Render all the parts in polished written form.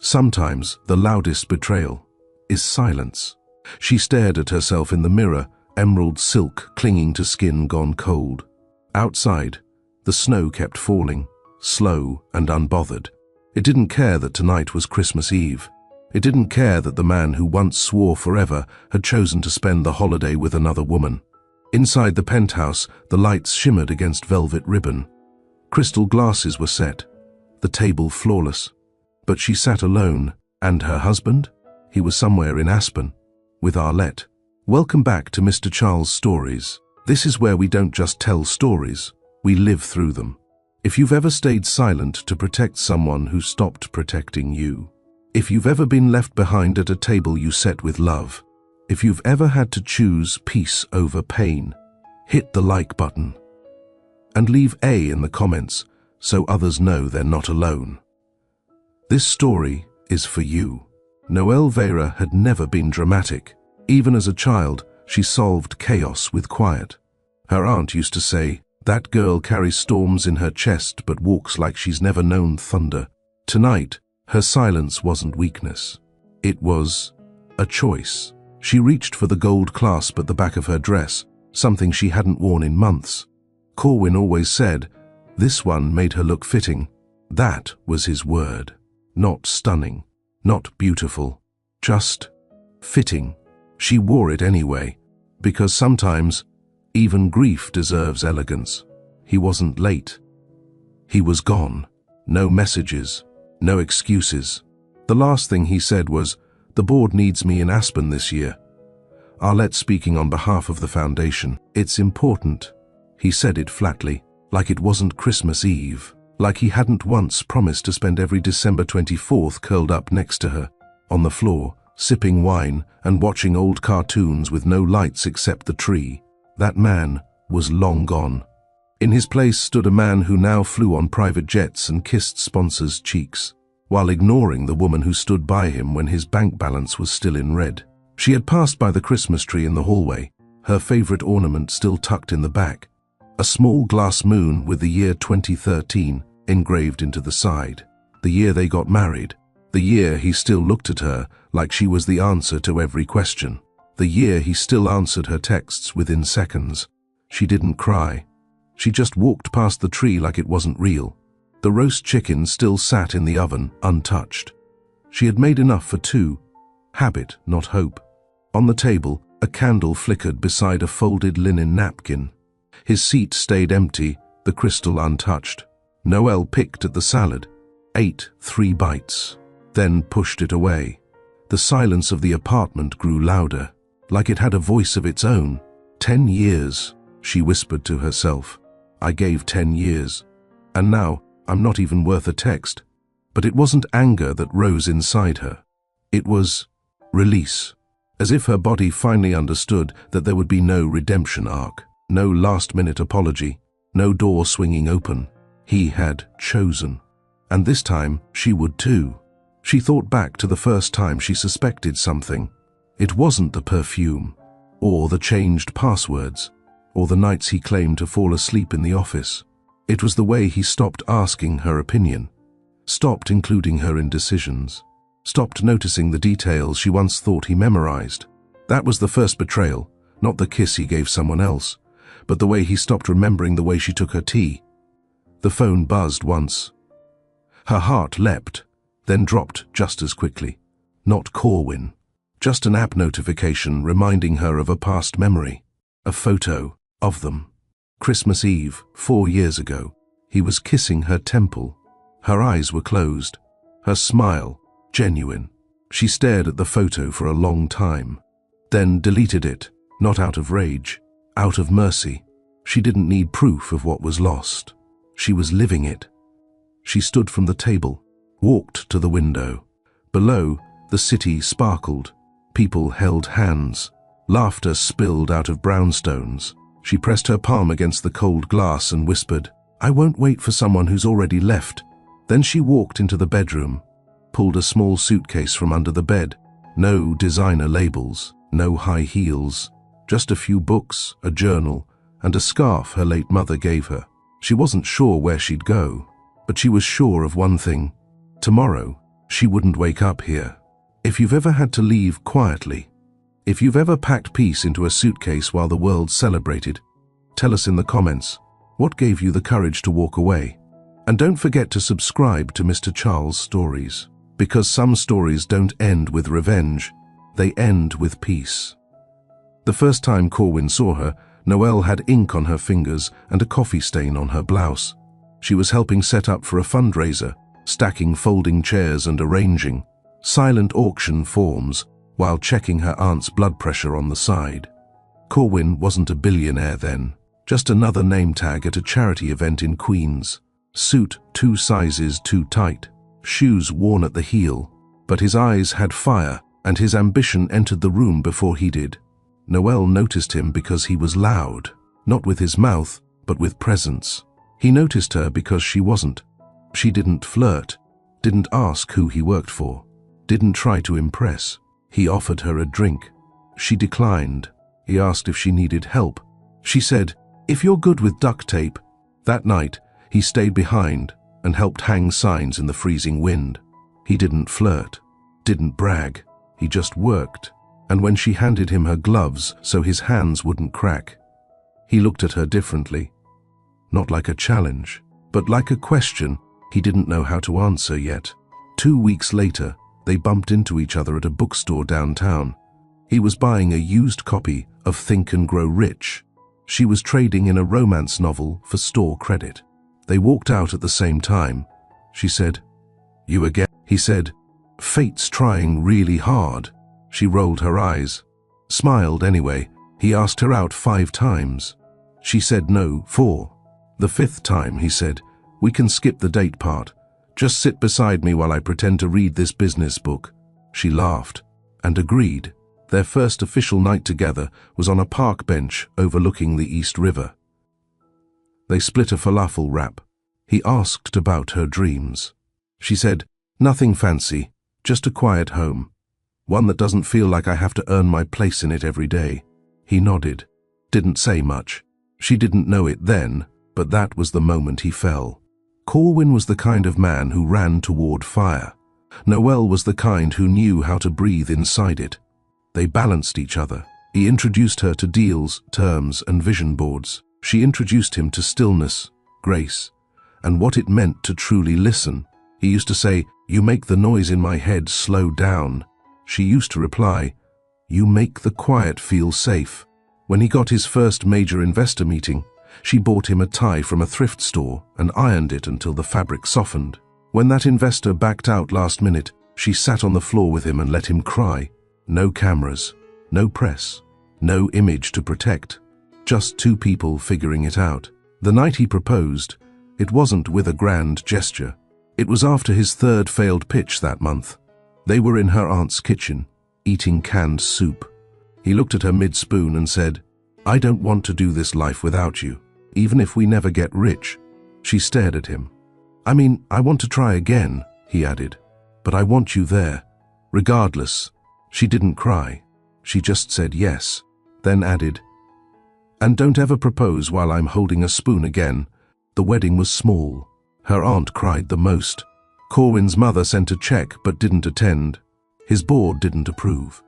Sometimes the loudest betrayal is silence. She stared at herself in the mirror, emerald silk clinging to skin gone cold. Outside, the snow kept falling, slow and unbothered. It didn't care that tonight was Christmas Eve. It didn't care that the man who once swore forever had chosen to spend the holiday with another woman. Inside the penthouse, the lights shimmered against velvet ribbon. Crystal glasses were set, the table flawless. But she sat alone, and her husband? He was somewhere in Aspen, with Arlette. Welcome back to Mr. Charles Stories. This is where we don't just tell stories, we live through them. If you've ever stayed silent to protect someone who stopped protecting you, if you've ever been left behind at a table you set with love, if you've ever had to choose peace over pain, hit the like button. And leave A in the comments so others know they're not alone. This story is for you. Noelle Vera had never been dramatic. Even as a child, she solved chaos with quiet. Her aunt used to say, "That girl carries storms in her chest but walks like she's never known thunder." Tonight, her silence wasn't weakness. It was a choice. She reached for the gold clasp at the back of her dress, something she hadn't worn in months. Corwin always said, this one made her look fitting. That was his word. Not stunning, not beautiful, just fitting. She wore it anyway, because sometimes even grief deserves elegance. He wasn't late. He was gone. No messages, no excuses. The last thing he said was, "The board needs me in Aspen this year." Arlette speaking on behalf of the foundation. "It's important." He said it flatly, like it wasn't Christmas Eve, like he hadn't once promised to spend every December 24th curled up next to her, on the floor, sipping wine and watching old cartoons with no lights except the tree. That man was long gone. In his place stood a man who now flew on private jets and kissed sponsors' cheeks, while ignoring the woman who stood by him when his bank balance was still in red. She had passed by the Christmas tree in the hallway, her favorite ornament still tucked in the back, a small glass moon with the year 2013 engraved into the side, the year they got married, the year he still looked at her like she was the answer to every question, the year he still answered her texts within seconds. She didn't cry. She just walked past the tree like it wasn't real. The roast chicken still sat in the oven, untouched. She had made enough for two. Habit, not hope. On the table, a candle flickered beside a folded linen napkin. His seat stayed empty, the crystal untouched. Noelle picked at the salad, ate 3 bites, then pushed it away. The silence of the apartment grew louder, like it had a voice of its own. 10 years, she whispered to herself. I gave 10 years. And now, I'm not even worth a text. But it wasn't anger that rose inside her. It was release, as if her body finally understood that there would be no redemption arc, no last-minute apology, no door swinging open. He had chosen. And this time, she would too. She thought back to the first time she suspected something. It wasn't the perfume, or the changed passwords, or the nights he claimed to fall asleep in the office. It was the way he stopped asking her opinion, stopped including her in decisions, stopped noticing the details she once thought he memorized. That was the first betrayal, not the kiss he gave someone else, but the way he stopped remembering the way she took her tea. The phone buzzed once. Her heart leapt, then dropped just as quickly. Not Corwin, just an app notification reminding her of a past memory, a photo of them. Christmas Eve, 4 years ago. He was kissing her temple. Her eyes were closed, her smile genuine. She stared at the photo for a long time, then deleted it, not out of rage, out of mercy. She didn't need proof of what was lost. She was living it. She stood from the table, walked to the window. Below, the city sparkled. People held hands. Laughter spilled out of brownstones. She pressed her palm against the cold glass and whispered, I won't wait for someone who's already left. Then she walked into the bedroom, pulled a small suitcase from under the bed. No designer labels, no high heels, just a few books, a journal, and a scarf her late mother gave her. She wasn't sure where she'd go, but she was sure of one thing. Tomorrow, She wouldn't wake up here. If you've ever had to leave quietly, if you've ever packed peace into a suitcase while the world celebrated, tell us in the comments, what gave you the courage to walk away? And don't forget to subscribe to Mr. Charles Stories, because some stories don't end with revenge, they end with peace. The first time Corwin saw her, Noelle had ink on her fingers and a coffee stain on her blouse. She was helping set up for a fundraiser, stacking folding chairs and arranging silent auction forms while checking her aunt's blood pressure on the side. Corwin wasn't a billionaire then, just another name tag at a charity event in Queens. Suit 2 sizes too tight, shoes worn at the heel, but his eyes had fire and his ambition entered the room before he did. Noelle noticed him because he was loud, not with his mouth, but with presence. He noticed her because she wasn't. She didn't flirt, didn't ask who he worked for, didn't try to impress. He offered her a drink. She declined. He asked if she needed help. She said, "If you're good with duct tape." That night, he stayed behind and helped hang signs in the freezing wind. He didn't flirt, didn't brag. He just worked. And when she handed him her gloves so his hands wouldn't crack, he looked at her differently. Not like a challenge, but like a question he didn't know how to answer yet. 2 weeks later, they bumped into each other at a bookstore downtown. He was buying a used copy of Think and Grow Rich. She was trading in a romance novel for store credit. They walked out at the same time. She said, "You again?" He said, "Fate's trying really hard." She rolled her eyes, smiled anyway. He asked her out 5 times. She said no 4. The 5th time he said, "We can skip the date part. Just sit beside me while I pretend to read this business book." She laughed and agreed. Their first official night together was on a park bench overlooking the East River. They split a falafel wrap. He asked about her dreams. She said, "Nothing fancy, just a quiet home. One that doesn't feel like I have to earn my place in it every day." He nodded, didn't say much. She didn't know it then, but that was the moment he fell. Corwin was the kind of man who ran toward fire. Noelle was the kind who knew how to breathe inside it. They balanced each other. He introduced her to deals, terms, and vision boards. She introduced him to stillness, grace, and what it meant to truly listen. He used to say, "You make the noise in my head slow down." She used to reply, "You make the quiet feel safe." When he got his first major investor meeting, she bought him a tie from a thrift store and ironed it until the fabric softened. When that investor backed out last minute, she sat on the floor with him and let him cry. No cameras, no press, no image to protect. Just 2 people figuring it out. The night he proposed, it wasn't with a grand gesture. It was after his 3rd failed pitch that month. They were in her aunt's kitchen, eating canned soup. He looked at her mid-spoon and said, "I don't want to do this life without you, even if we never get rich." She stared at him. "I mean, I want to try again," he added, "but I want you there, regardless." She didn't cry. She just said yes, then added, "And don't ever propose while I'm holding a spoon again." The wedding was small. Her aunt cried the most. Corwin's mother sent a check but didn't attend. His board didn't approve.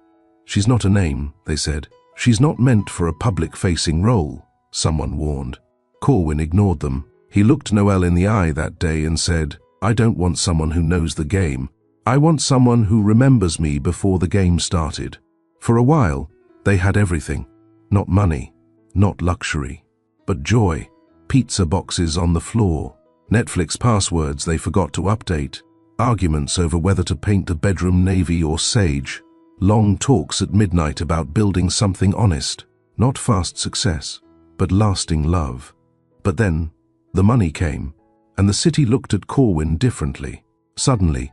"She's not a name," they said. "She's not meant for a public-facing role," someone warned. Corwin ignored them. He looked Noelle in the eye that day and said, "I don't want someone who knows the game. I want someone who remembers me before the game started." For a while, they had everything. Not money, not luxury, but joy. Pizza boxes on the floor, Netflix passwords they forgot to update, arguments over whether to paint the bedroom navy or sage, long talks at midnight about building something honest, not fast success, but lasting love. But then, the money came, and the city looked at Corwin differently. Suddenly,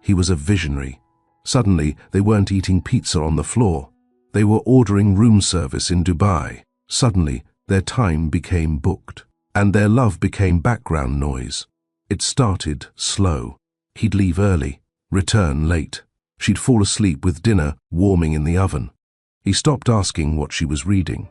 he was a visionary. Suddenly, they weren't eating pizza on the floor. They were ordering room service in Dubai. Suddenly, their time became booked, and their love became background noise. It started slow. He'd leave early, return late. She'd fall asleep with dinner warming in the oven. He stopped asking what she was reading.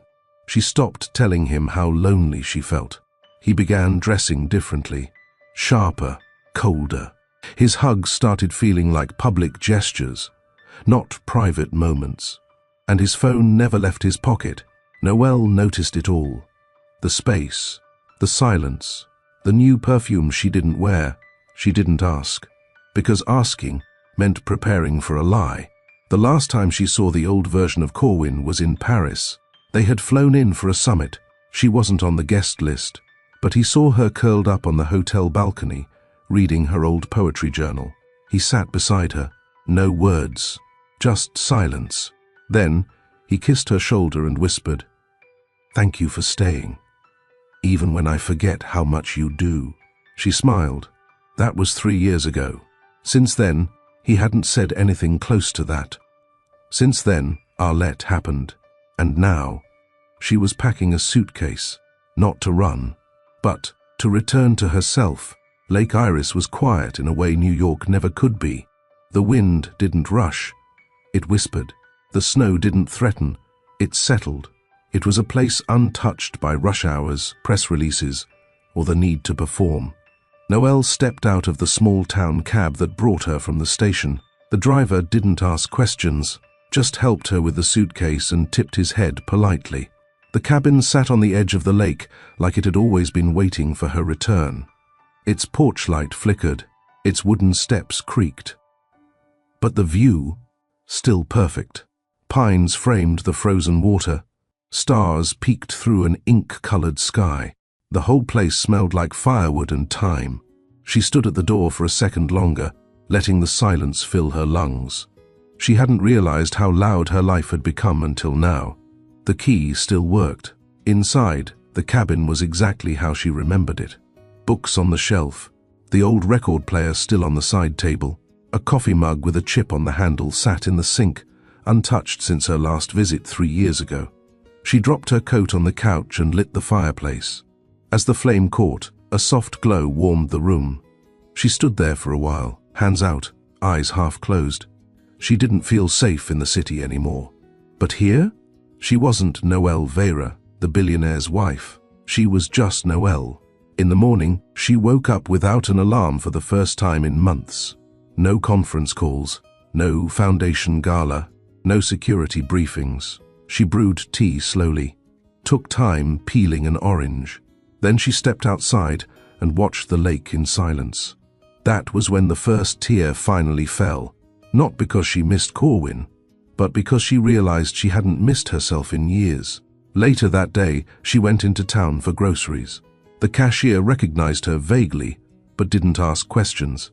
She stopped telling him how lonely she felt. He began dressing differently, sharper, colder. His hugs started feeling like public gestures, not private moments. And his phone never left his pocket. Noelle noticed it all. The space, the silence, the new perfume she didn't wear. She didn't ask, because asking meant preparing for a lie. The last time she saw the old version of Corwin was in Paris. They had flown in for a summit. She wasn't on the guest list, but he saw her curled up on the hotel balcony, reading her old poetry journal. He sat beside her. No words, just silence. Then, he kissed her shoulder and whispered, "Thank you for staying, even when I forget how much you do." She smiled. That was 3 years ago. Since then, he hadn't said anything close to that. Since then, Arlette happened. And now, she was packing a suitcase, not to run, but to return to herself. Lake Iris was quiet in a way New York never could be. The wind didn't rush. It whispered. The snow didn't threaten. It settled. It was a place untouched by rush hours, press releases, or the need to perform. Noelle stepped out of the small-town cab that brought her from the station. The driver didn't ask questions, just helped her with the suitcase and tipped his head politely. The cabin sat on the edge of the lake like it had always been waiting for her return. Its porch light flickered. Its wooden steps creaked. But the view, still perfect. Pines framed the frozen water. Stars peeked through an ink-colored sky. The whole place smelled like firewood and thyme. She stood at the door for a second longer, letting the silence fill her lungs. She hadn't realized how loud her life had become until now. The key still worked. Inside, the cabin was exactly how she remembered it. Books on the shelf, the old record player still on the side table, a coffee mug with a chip on the handle sat in the sink, untouched since her last visit 3 years ago. She dropped her coat on the couch and lit the fireplace. As the flame caught, a soft glow warmed the room. She stood there for a while, hands out, eyes half closed. She didn't feel safe in the city anymore. But here? She wasn't Noelle Vera, the billionaire's wife. She was just Noelle. In the morning, she woke up without an alarm for the first time in months. No conference calls, no foundation gala, no security briefings. She brewed tea slowly, took time peeling an orange. Then she stepped outside and watched the lake in silence. That was when the first tear finally fell, not because she missed Corwin, but because she realized she hadn't missed herself in years. Later that day, she went into town for groceries. The cashier recognized her vaguely, but didn't ask questions.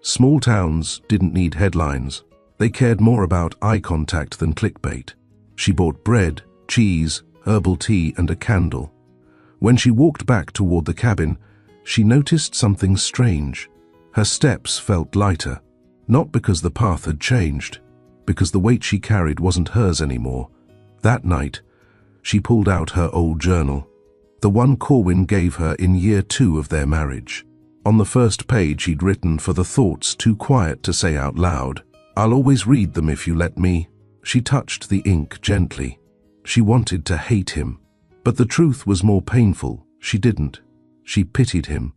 Small towns didn't need headlines. They cared more about eye contact than clickbait. She bought bread, cheese, herbal tea, and a candle. When she walked back toward the cabin, she noticed something strange. Her steps felt lighter, not because the path had changed, because the weight she carried wasn't hers anymore. That night, she pulled out her old journal, the one Corwin gave her in year 2 of their marriage. On the first page he'd written, "For the thoughts too quiet to say out loud. I'll always read them if you let me." She touched the ink gently. She wanted to hate him, but the truth was more painful. She didn't. She pitied him.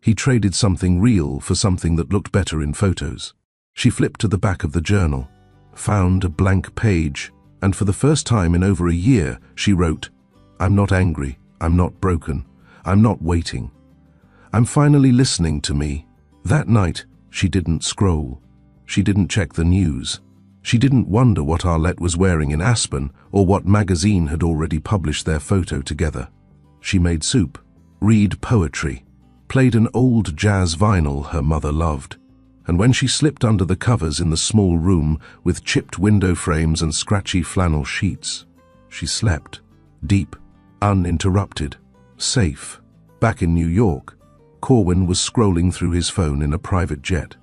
He traded something real for something that looked better in photos. She flipped to the back of the journal, found a blank page, and for the first time in over a year, she wrote, "I'm not angry. I'm not broken. I'm not waiting. I'm finally listening to me." That night, she didn't scroll. She didn't check the news. She didn't wonder what Arlette was wearing in Aspen or what magazine had already published their photo together. She made soup, read poetry, played an old jazz vinyl her mother loved. And when she slipped under the covers in the small room with chipped window frames and scratchy flannel sheets, she slept, deep, uninterrupted, safe. Back in New York, Corwin was scrolling through his phone in a private jet.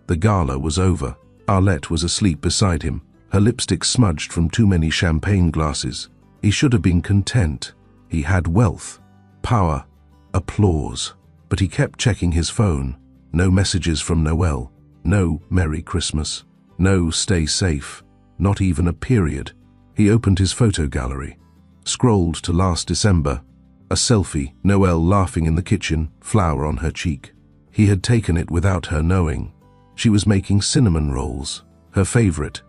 The gala was over. Arlette was asleep beside him, her lipstick smudged from too many champagne glasses. He should have been content. He had wealth, power, applause. But he kept checking his phone. No messages from Noelle. No Merry Christmas. No stay safe. Not even a period. He opened his photo gallery, scrolled to last December. A selfie, Noelle laughing in the kitchen, flower on her cheek. He had taken it without her knowing. She was making cinnamon rolls, her favorite.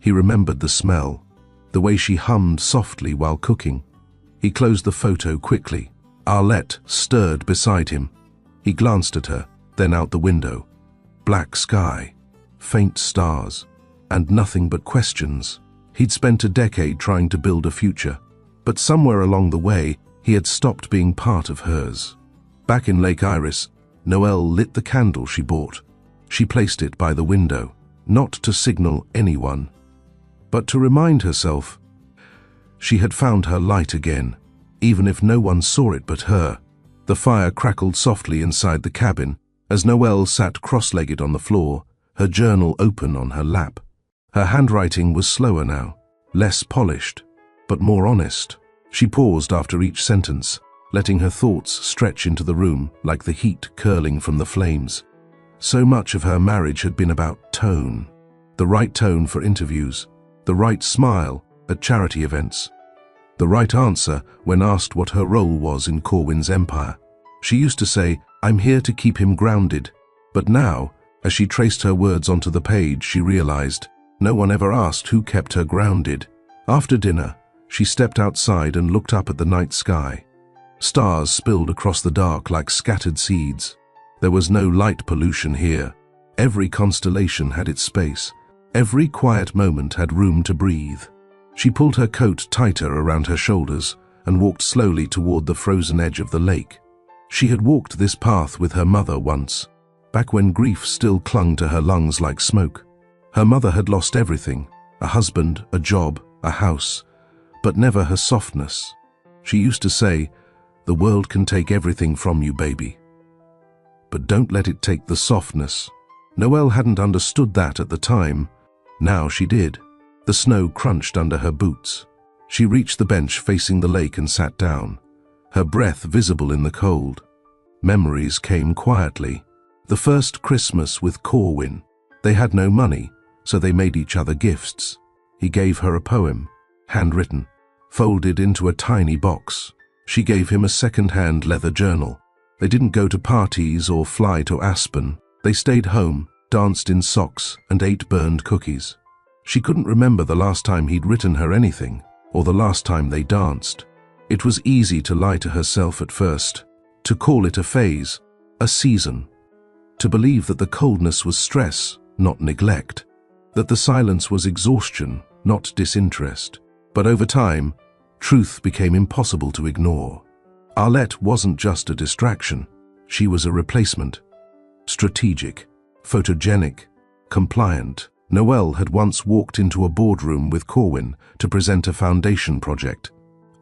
He remembered the smell, the way she hummed softly while cooking. He closed the photo quickly. Arlette stirred beside him. He glanced at her, then out the window. Black sky, faint stars, and nothing but questions. He'd spent a decade trying to build a future, but somewhere along the way, he had stopped being part of hers. Back in Lake Iris, Noelle lit the candle she bought. She placed it by the window, not to signal anyone, but to remind herself she had found her light again, even if no one saw it but her. The fire crackled softly inside the cabin as Noelle sat cross-legged on the floor, her journal open on her lap. Her handwriting was slower now, less polished, but more honest. She paused after each sentence, letting her thoughts stretch into the room like the heat curling from the flames. So much of her marriage had been about tone. The right tone for interviews, the right smile at charity events, the right answer when asked what her role was in Corwin's empire. She used to say, "I'm here to keep him grounded." But now, as she traced her words onto the page, she realized no one ever asked who kept her grounded. After dinner, she stepped outside and looked up at the night sky. Stars spilled across the dark like scattered seeds. There was no light pollution here. Every constellation had its space. Every quiet moment had room to breathe. She pulled her coat tighter around her shoulders and walked slowly toward the frozen edge of the lake. She had walked this path with her mother once, back when grief still clung to her lungs like smoke. Her mother had lost everything, a husband, a job, a house, but never her softness. She used to say, "The world can take everything from you, baby, but don't let it take the softness." Noelle hadn't understood that at the time. Now she did. The snow crunched under her boots. She reached the bench facing the lake and sat down, her breath visible in the cold. Memories came quietly. The first Christmas with Corwin. They had no money, so they made each other gifts. He gave her a poem, handwritten, folded into a tiny box. She gave him a second-hand leather journal. They didn't go to parties or fly to Aspen. They stayed home, danced in socks, and ate burned cookies. She couldn't remember the last time he'd written her anything, or the last time they danced. It was easy to lie to herself at first, to call it a phase, a season, to believe that the coldness was stress, not neglect, that the silence was exhaustion, not disinterest. But over time, truth became impossible to ignore. Arlette wasn't just a distraction. She was a replacement. Strategic, photogenic, compliant. Noelle had once walked into a boardroom with Corwin to present a foundation project.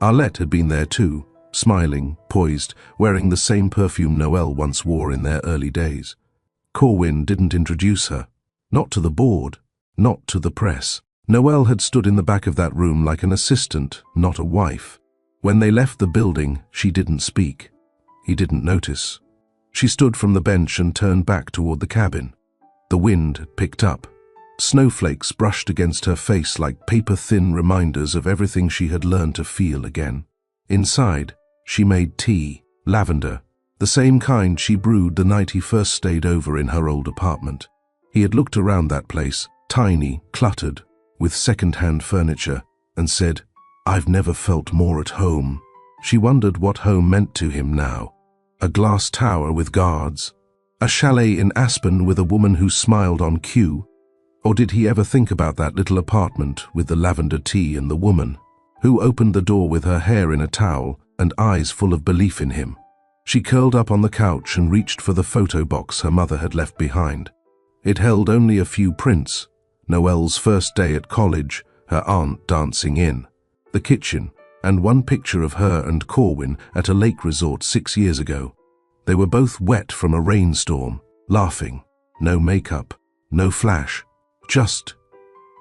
Arlette had been there too, smiling, poised, wearing the same perfume Noelle once wore in their early days. Corwin didn't introduce her. Not to the board, not to the press. Noelle had stood in the back of that room like an assistant, not a wife. When they left the building, she didn't speak. He didn't notice. She stood from the bench and turned back toward the cabin. The wind had picked up. Snowflakes brushed against her face like paper-thin reminders of everything she had learned to feel again. Inside, she made tea, lavender, the same kind she brewed the night he first stayed over in her old apartment. He had looked around that place, tiny, cluttered, with second-hand furniture, and said, "I've never felt more at home." She wondered what home meant to him now. A glass tower with guards, a chalet in Aspen with a woman who smiled on cue. Or did he ever think about that little apartment with the lavender tea and the woman who opened the door with her hair in a towel and eyes full of belief in him? She curled up on the couch and reached for the photo box her mother had left behind. It held only a few prints: Noelle's first day at college, her aunt dancing in, the kitchen, and one picture of her and Corwin at a lake resort 6 years ago. They were both wet from a rainstorm, laughing. No makeup, no flash. Just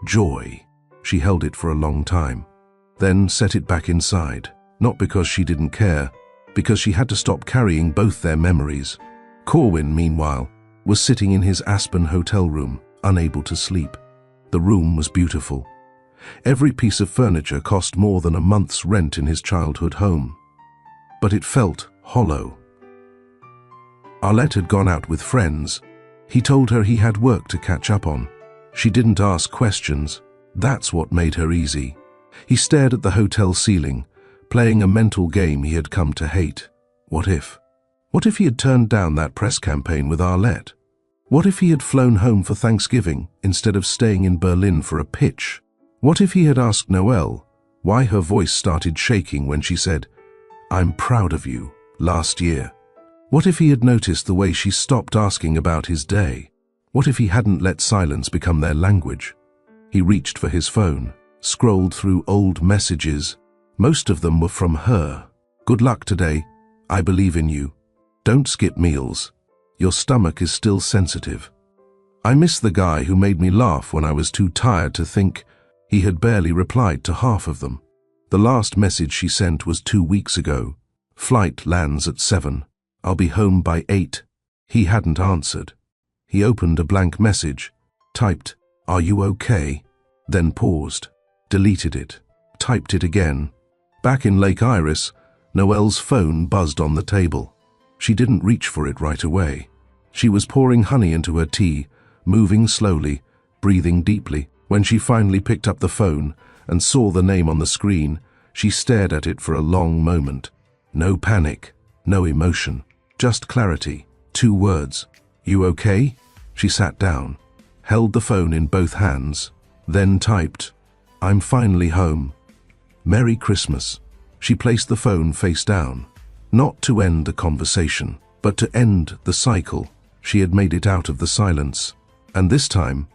joy. She held it for a long time, then set it back inside, not because she didn't care, because she had to stop carrying both their memories. Corwin, meanwhile, was sitting in his Aspen hotel room, unable to sleep. The room was beautiful. Every piece of furniture cost more than a month's rent in his childhood home. But it felt hollow. Arlette had gone out with friends. He told her he had work to catch up on. She didn't ask questions. That's what made her easy. He stared at the hotel ceiling, playing a mental game he had come to hate. What if? What if he had turned down that press campaign with Arlette? What if he had flown home for Thanksgiving instead of staying in Berlin for a pitch? What if he had asked Noelle why her voice started shaking when she said, "I'm proud of you," last year? What if he had noticed the way she stopped asking about his day? What if he hadn't let silence become their language? He reached for his phone, scrolled through old messages. Most of them were from her. "Good luck today. I believe in you. Don't skip meals. Your stomach is still sensitive." I miss the guy who made me laugh when I was too tired to think. He had barely replied to half of them. The last message she sent was 2 weeks ago. "Flight lands at 7. I'll be home by 8. He hadn't answered. He opened a blank message, typed, "Are you okay?" Then paused, deleted it, typed it again. Back in Lake Iris, Noelle's phone buzzed on the table. She didn't reach for it right away. She was pouring honey into her tea, moving slowly, breathing deeply. When she finally picked up the phone and saw the name on the screen, she stared at it for a long moment. No panic, no emotion, just clarity. 2 words. "You okay?" She sat down, held the phone in both hands, then typed, "I'm finally home. Merry Christmas." She placed the phone face down, not to end the conversation, but to end the cycle. She had made it out of the silence, and this time,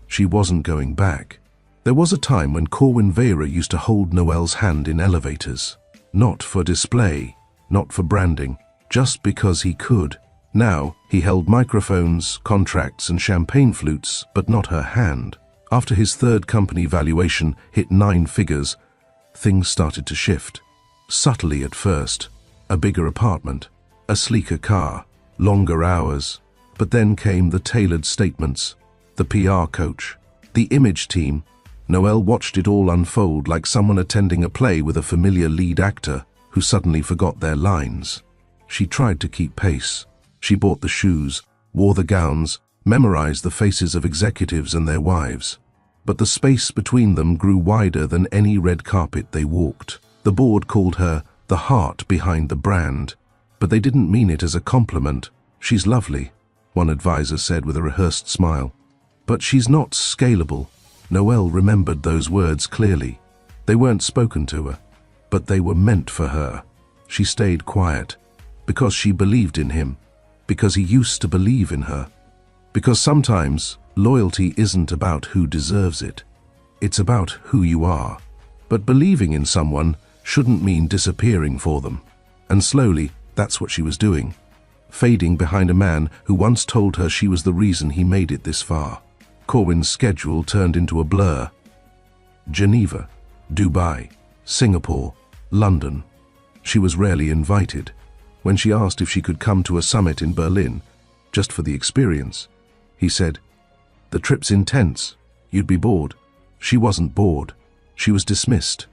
she wasn't going back. There was a time when Corwin Vera used to hold Noelle's hand in elevators, not for display, not for branding, just because he could. Now, he held microphones, contracts, and champagne flutes, but not her hand. After his third company valuation hit 9 figures, things started to shift. Subtly at first. A bigger apartment, a sleeker car, longer hours. But then came the tailored statements, the PR coach, the image team. Noelle watched it all unfold like someone attending a play with a familiar lead actor who suddenly forgot their lines. She tried to keep pace. She bought the shoes, wore the gowns, memorized the faces of executives and their wives. But the space between them grew wider than any red carpet they walked. The board called her the heart behind the brand, but they didn't mean it as a compliment. "She's lovely," one advisor said with a rehearsed smile. "But she's not scalable." Noelle remembered those words clearly. They weren't spoken to her, but they were meant for her. She stayed quiet, because she believed in him, because he used to believe in her. Because sometimes loyalty isn't about who deserves it. It's about who you are. But believing in someone shouldn't mean disappearing for them. And slowly, that's what she was doing. Fading behind a man who once told her she was the reason he made it this far. Corwin's schedule turned into a blur. Geneva, Dubai, Singapore, London. She was rarely invited. When she asked if she could come to a summit in Berlin, just for the experience, he said, "The trip's intense. You'd be bored." She wasn't bored. She was dismissed.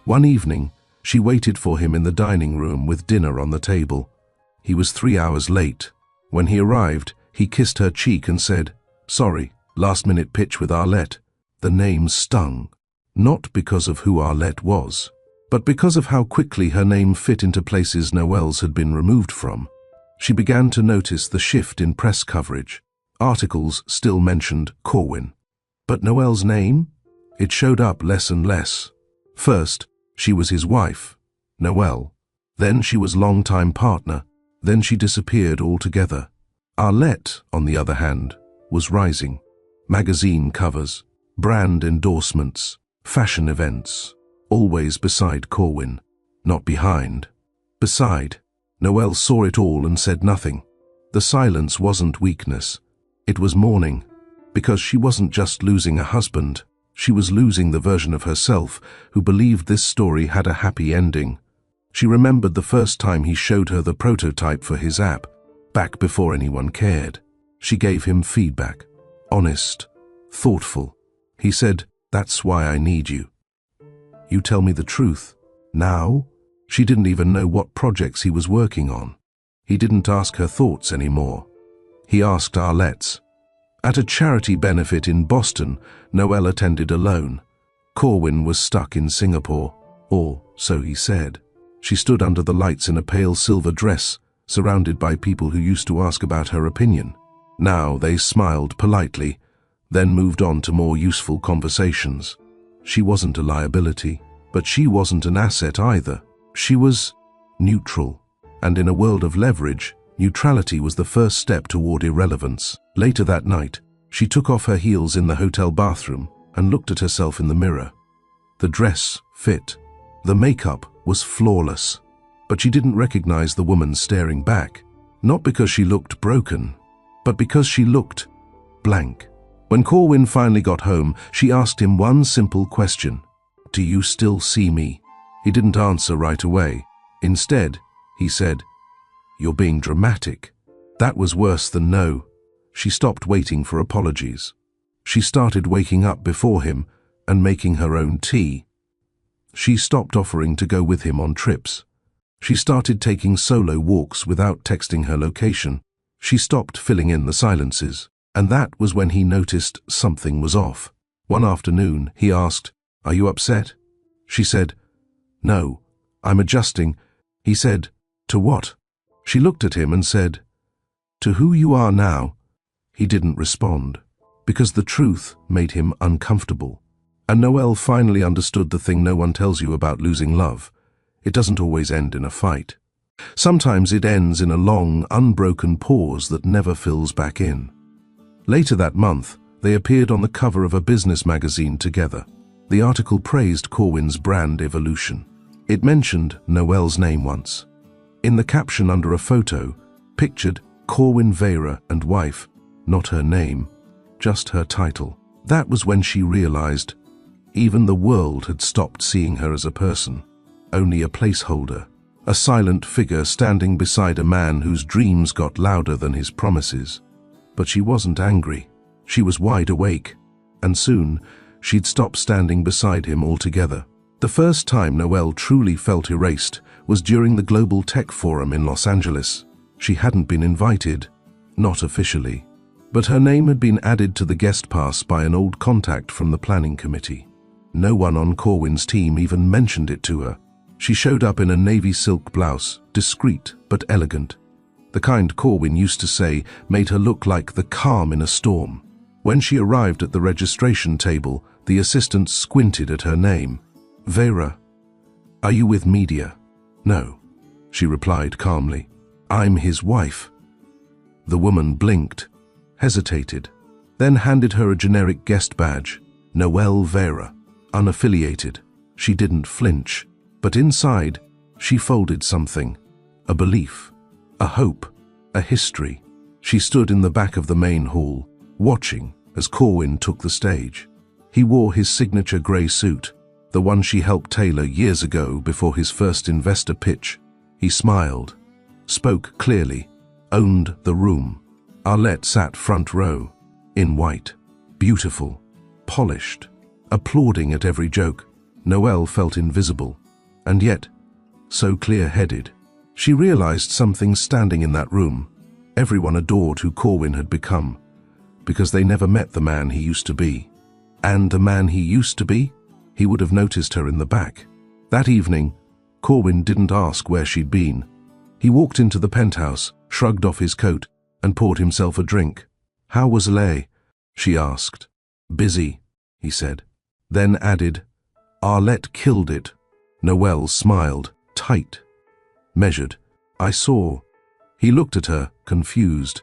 One evening, she waited for him in the dining room with dinner on the table. He was 3 hours late. When he arrived, he kissed her cheek and said, "Sorry, last-minute pitch with Arlette." The name stung, not because of who Arlette was, but because of how quickly her name fit into places Noelle's had been removed from. She began to notice the shift in press coverage. Articles still mentioned Corwin. But Noelle's name? It showed up less and less. First, she was his wife, Noelle. Then she was longtime partner. Then she disappeared altogether. Arlette, on the other hand, was rising. Magazine covers, brand endorsements, fashion events, always beside Corwin, not behind. Beside. Noelle saw it all and said nothing. The silence wasn't weakness. It was mourning, because she wasn't just losing a husband. She was losing the version of herself who believed this story had a happy ending. She remembered the first time he showed her the prototype for his app, back before anyone cared. She gave him feedback, honest, thoughtful. He said, "That's why I need you. You tell me the truth." Now? She didn't even know what projects he was working on. He didn't ask her thoughts anymore. he asked Arlette's. At a charity benefit in Boston, Noelle attended alone. Corwin was stuck in Singapore, or so he said. She stood under the lights in a pale silver dress, surrounded by people who used to ask about her opinion. Now they smiled politely, then moved on to more useful conversations. She wasn't a liability, but she wasn't an asset either. She was neutral, and in a world of leverage, neutrality was the first step toward irrelevance. Later that night, she took off her heels in the hotel bathroom and looked at herself in the mirror. The dress fit. The makeup was flawless, but she didn't recognize the woman staring back, not because she looked broken, but because she looked blank. When Corwin finally got home, she asked him one simple question. "Do you still see me?" He didn't answer right away. Instead, he said, "You're being dramatic." That was worse than no. She stopped waiting for apologies. She started waking up before him and making her own tea. She stopped offering to go with him on trips. She started taking solo walks without texting her location. She stopped filling in the silences. And that was when he noticed something was off. One afternoon, he asked, "Are you upset?" She said, "No, I'm adjusting." He said, "To what?" She looked at him and said, "To who you are now." He didn't respond, because the truth made him uncomfortable. And Noelle finally understood the thing no one tells you about losing love. It doesn't always end in a fight. Sometimes it ends in a long, unbroken pause that never fills back in. Later that month, they appeared on the cover of a business magazine together. The article praised Corwin's brand evolution. It mentioned Noelle's name once. In the caption under a photo, pictured Corwin Vera and wife, not her name, just her title. That was when she realized even the world had stopped seeing her as a person, only a placeholder, a silent figure standing beside a man whose dreams got louder than his promises. But she wasn't angry. She was wide awake, and soon she'd stop standing beside him altogether. The first time Noelle truly felt erased was during the Global Tech Forum in Los Angeles. She hadn't been invited, not officially, but her name had been added to the guest pass by an old contact from the planning committee. No one on Corwin's team even mentioned it to her. She showed up in a navy silk blouse, discreet but elegant. The kind Corwin used to say made her look like the calm in a storm. When she arrived at the registration table, the assistant squinted at her name. "Vera, are you with media?" "No," she replied calmly. "I'm his wife." The woman blinked, hesitated, then handed her a generic guest badge. Noelle Vera, unaffiliated. She didn't flinch, but inside, she folded something. A belief. A hope, a history. She stood in the back of the main hall, watching as Corwin took the stage. He wore his signature grey suit, the one she helped tailor years ago before his first investor pitch. He smiled, spoke clearly, owned the room. Arlette sat front row, in white, beautiful, polished, applauding at every joke. Noelle felt invisible, and yet so clear-headed. She realized something standing in that room. Everyone adored who Corwin had become, because they never met the man he used to be. And the man he used to be? He would have noticed her in the back. That evening, Corwin didn't ask where she'd been. He walked into the penthouse, shrugged off his coat, and poured himself a drink. "How was LA?" she asked. "Busy," he said. Then added, "Arlette killed it." Noelle smiled, tight, measured. "I saw." He looked at her, confused.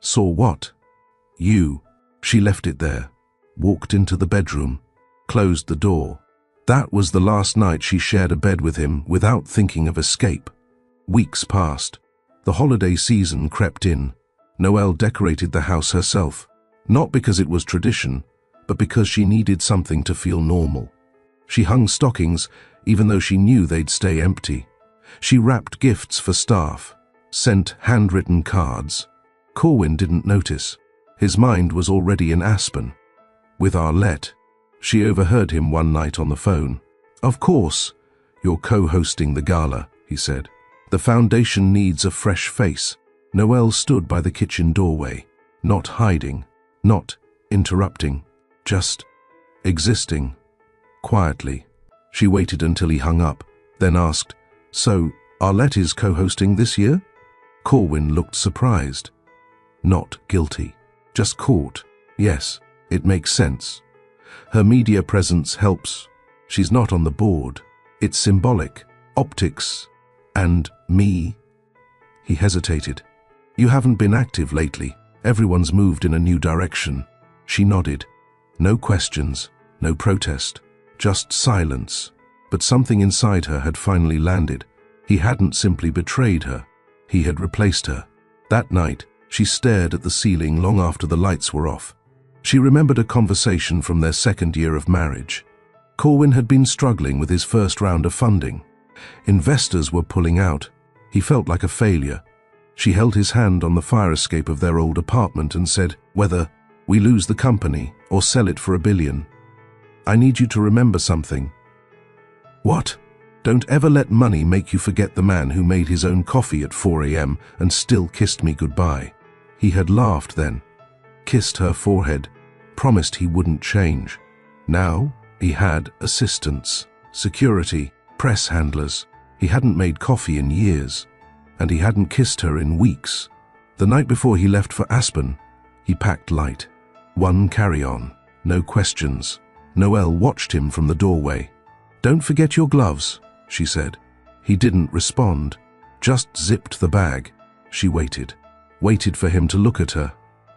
"Saw what?" "You." She left it there, walked into the bedroom, closed the door. That was the last night she shared a bed with him without thinking of escape. Weeks passed. The holiday season crept in. Noelle decorated the house herself, not because it was tradition, but because she needed something to feel normal. She hung stockings, even though she knew they'd stay empty. She wrapped gifts for staff, sent handwritten cards. Corwin didn't notice. His mind was already in Aspen, with Arlette. She overheard him one night on the phone. "Of course, you're co-hosting the gala," he said. "The foundation needs a fresh face." Noelle stood by the kitchen doorway. Not hiding, not interrupting, just existing. Quietly. She waited until he hung up, then asked, "So, Arlette is co-hosting this year?" Corwin looked surprised. Not guilty. Just caught. Yes, it makes sense. Her media presence helps. She's not on the board. It's symbolic. Optics. And me. He hesitated. "You haven't been active lately. Everyone's moved in a new direction." She nodded. No questions, no protest, just silence. But something inside her had finally landed. He hadn't simply betrayed her. He had replaced her. That night, she stared at the ceiling long after the lights were off. She remembered a conversation from their second year of marriage. Corwin had been struggling with his first round of funding. Investors were pulling out. He felt like a failure. She held his hand on the fire escape of their old apartment and said, "Whether we lose the company or sell it for $1 billion, I need you to remember something." "What?" "Don't ever let money make you forget the man who made his own coffee at 4 a.m. and still kissed me goodbye." He had laughed then, kissed her forehead, promised he wouldn't change. Now he had assistants, security, press handlers. He hadn't made coffee in years, and he hadn't kissed her in weeks. The night before he left for Aspen, he packed light. One carry-on, no questions. Noelle watched him from the doorway. "Don't forget your gloves," she said. He didn't respond, just zipped the bag. She waited for him to look at her,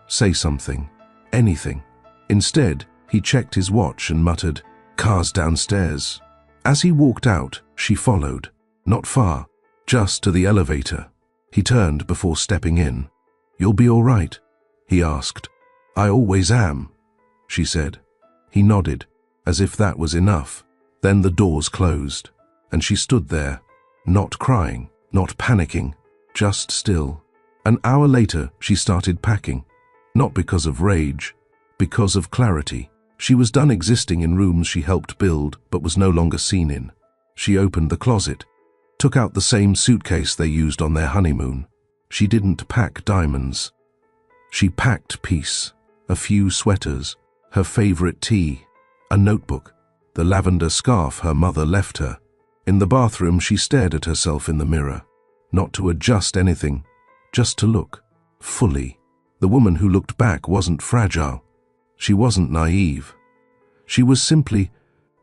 say something, anything. Instead, he checked his watch and muttered, "Car's downstairs." As he walked out, she followed, not far, just to the elevator. He turned before stepping in. "You'll be all right?" he asked. "I always am," she said. He nodded, as if that was enough. Then the doors closed, and she stood there, not crying, not panicking, just still. An hour later, she started packing. Not because of rage, because of clarity. She was done existing in rooms she helped build but was no longer seen in. She opened the closet, took out the same suitcase they used on their honeymoon. She didn't pack diamonds. She packed peace, a few sweaters, her favorite tea, a notebook, the lavender scarf her mother left her. In the bathroom, she stared at herself in the mirror, not to adjust anything, just to look, fully. The woman who looked back wasn't fragile. She wasn't naive. She was simply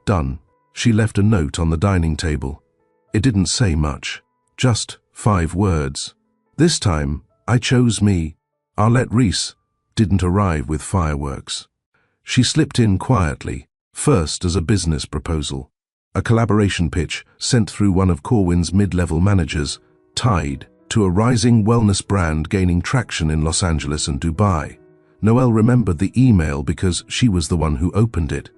done. She left a note on the dining table. It didn't say much, just 5 words. "This time, I chose me. Arlette Reese didn't arrive with fireworks." She slipped in quietly, first as a business proposal, a collaboration pitch sent through one of Corwin's mid-level managers, tied to a rising wellness brand gaining traction in Los Angeles and Dubai. Noelle remembered the email because she was the one who opened it.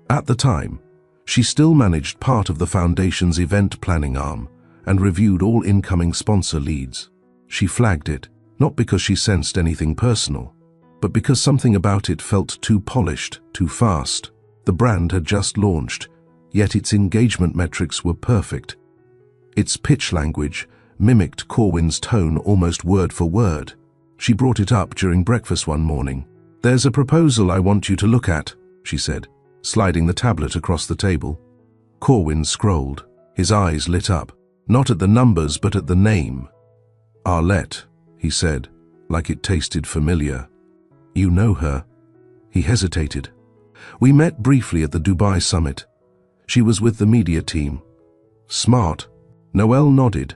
At the time, she still managed part of the foundation's event planning arm and reviewed all incoming sponsor leads. She flagged it, not because she sensed anything personal, but because something about it felt too polished, too fast. The brand had just launched, yet its engagement metrics were perfect. Its pitch language mimicked Corwin's tone almost word for word. She brought it up during breakfast one morning. "There's a proposal I want you to look at," she said, sliding the tablet across the table. Corwin scrolled, his eyes lit up, not at the numbers but at the name. "Arlette," he said, like it tasted familiar. "You know her?" He hesitated. "We met briefly at the Dubai summit. She was with the media team." "Smart." Noelle nodded,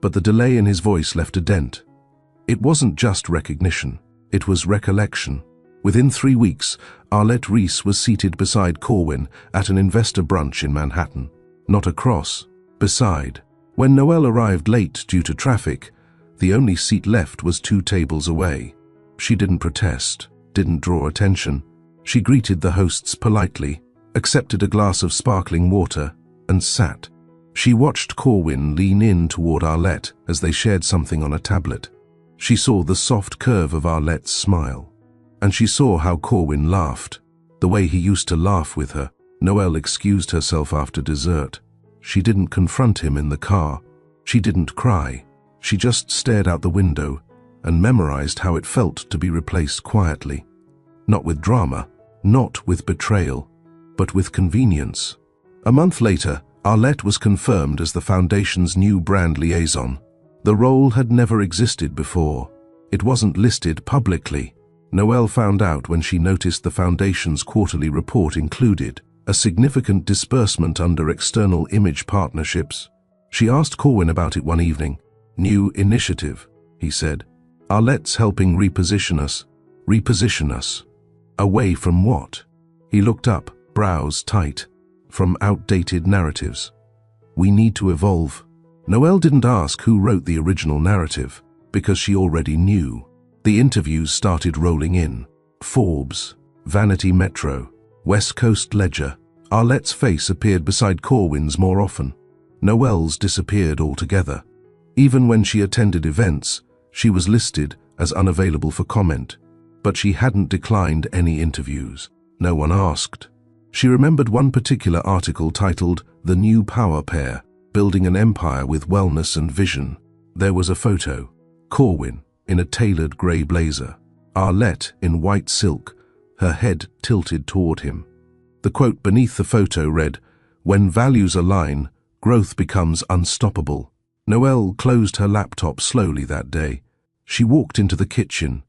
but the delay in his voice left a dent. It wasn't just recognition, it was recollection. Within 3 weeks, Arlette Reese was seated beside Corwin at an investor brunch in Manhattan. Not across, beside. When Noelle arrived late due to traffic, the only seat left was 2 tables away. She didn't protest, didn't draw attention. She greeted the hosts politely, accepted a glass of sparkling water, and sat. She watched Corwin lean in toward Arlette as they shared something on a tablet. She saw the soft curve of Arlette's smile, and she saw how Corwin laughed, the way he used to laugh with her. Noelle excused herself after dessert. She didn't confront him in the car. She didn't cry. She just stared out the window, and memorized how it felt to be replaced quietly. Not with drama, not with betrayal, but with convenience. A month later, Arlette was confirmed as the Foundation's new brand liaison. The role had never existed before. It wasn't listed publicly. Noelle found out when she noticed the Foundation's quarterly report included a significant disbursement under external image partnerships. She asked Corwin about it one evening. "New initiative," he said. "Arlette's helping reposition us." Reposition us? Away from what? He looked up, brows tight. From outdated narratives. "We need to evolve." Noelle didn't ask who wrote the original narrative, because she already knew. The interviews started rolling in. Forbes, Vanity Metro, West Coast Ledger. Arlette's face appeared beside Corwin's more often. Noelle's disappeared altogether. Even when she attended events, she was listed as unavailable for comment. But she hadn't declined any interviews. No one asked. She remembered one particular article titled "The New Power Pair, Building an Empire with Wellness and Vision." There was a photo. Corwin, in a tailored grey blazer. Arlette, in white silk, her head tilted toward him. The quote beneath the photo read, "When values align, growth becomes unstoppable." Noelle closed her laptop slowly that day. She walked into the kitchen,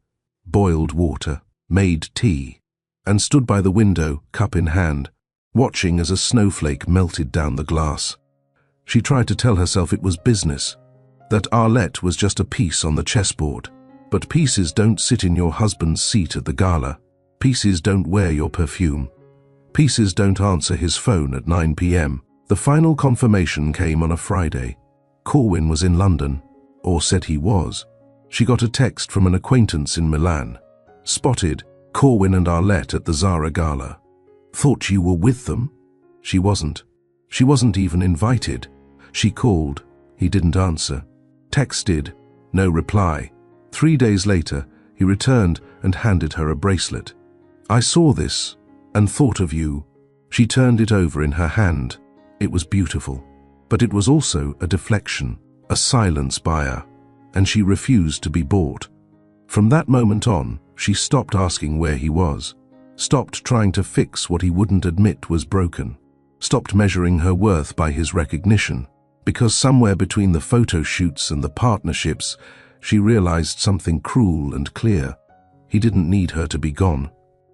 boiled water, made tea, and stood by the window, cup in hand, watching as a snowflake melted down the glass. She tried to tell herself it was business, that Arlette was just a piece on the chessboard. But pieces don't sit in your husband's seat at the gala. Pieces don't wear your perfume. Pieces don't answer his phone at 9 p.m. The final confirmation came on a Friday. Corwin was in London, or said he was. She got a text from an acquaintance in Milan. Spotted Corwin and Arlette at the Zara Gala. "Thought you were with them?" She wasn't. She wasn't even invited. She called. He didn't answer. Texted. No reply. 3 days later, he returned and handed her a bracelet. "I saw this and thought of you." She turned it over in her hand. It was beautiful, but it was also a deflection, a silence buyer, and she refused to be bought. From that moment on, she stopped asking where he was, stopped trying to fix what he wouldn't admit was broken, stopped measuring her worth by his recognition, because somewhere between the photo shoots and the partnerships, she realized something cruel and clear. He didn't need her to be gone.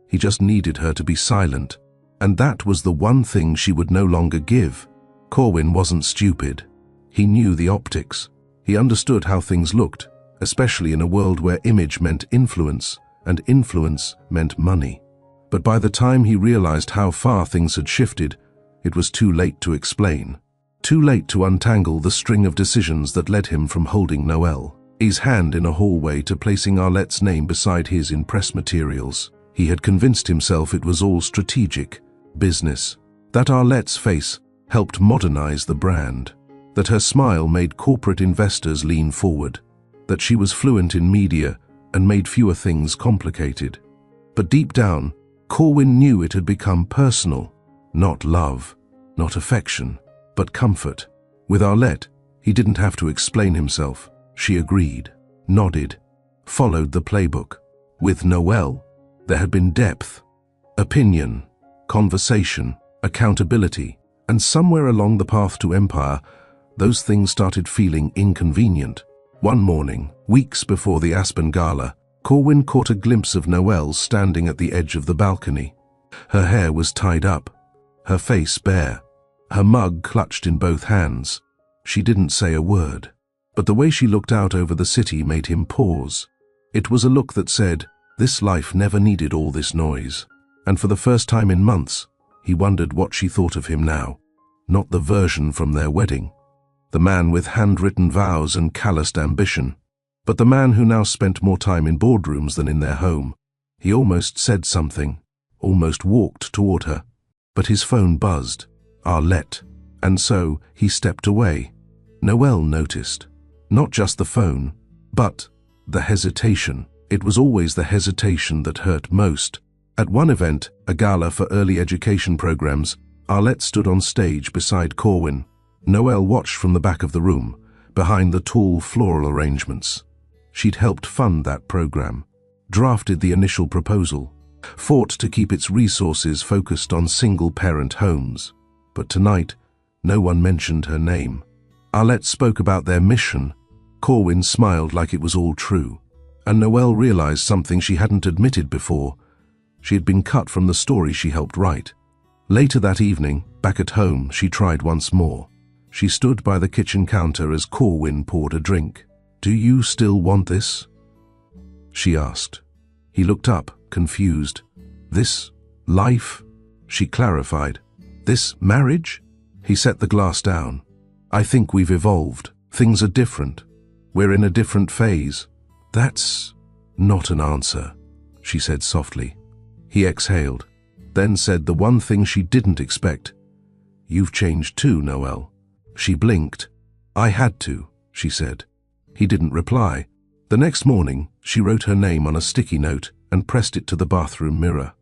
He just needed her to be silent. And that was the one thing she would no longer give. Corwin wasn't stupid. He knew the optics. He understood how things looked, especially in a world where image meant influence, and influence meant money. But by the time he realized how far things had shifted, it was too late to explain. Too late to untangle the string of decisions that led him from holding Noelle's hand in a hallway to placing Arlette's name beside his in press materials. He had convinced himself it was all strategic, business, that Arlette's face helped modernize the brand, that her smile made corporate investors lean forward, that she was fluent in media and made fewer things complicated. But deep down, Corwin knew it had become personal, not love, not affection, but comfort. With Arlette, he didn't have to explain himself. She agreed, nodded, followed the playbook. With Noelle, there had been depth, opinion, conversation, accountability, and somewhere along the path to empire, those things started feeling inconvenient. One morning, weeks before the Aspen Gala, Corwin caught a glimpse of Noelle standing at the edge of the balcony. Her hair was tied up, her face bare, her mug clutched in both hands. She didn't say a word, but the way she looked out over the city made him pause. It was a look that said, this life never needed all this noise. And for the first time in months, he wondered what she thought of him now. Not the version from their wedding, the man with handwritten vows and calloused ambition, but the man who now spent more time in boardrooms than in their home. He almost said something, almost walked toward her, but his phone buzzed. Arlette. And so he stepped away. Noelle noticed, not just the phone, but the hesitation. It was always the hesitation that hurt most. At one event, a gala for early education programs, Arlette stood on stage beside Corwin. Noelle watched from the back of the room, behind the tall floral arrangements. She'd helped fund that program, drafted the initial proposal, fought to keep its resources focused on single-parent homes. But tonight, no one mentioned her name. Arlette spoke about their mission. Corwin smiled like it was all true. And Noelle realized something she hadn't admitted before. She had been cut from the story she helped write. Later that evening, back at home, she tried once more. She stood by the kitchen counter as Corwin poured a drink. "Do you still want this?" she asked. He looked up, confused. "This life?" she clarified. "This marriage?" He set the glass down. "I think we've evolved. Things are different. We're in a different phase." "That's not an answer," she said softly. He exhaled, then said the one thing she didn't expect. "You've changed too, Noelle." She blinked. "I had to," she said. He didn't reply. The next morning, she wrote her name on a sticky note and pressed it to the bathroom mirror.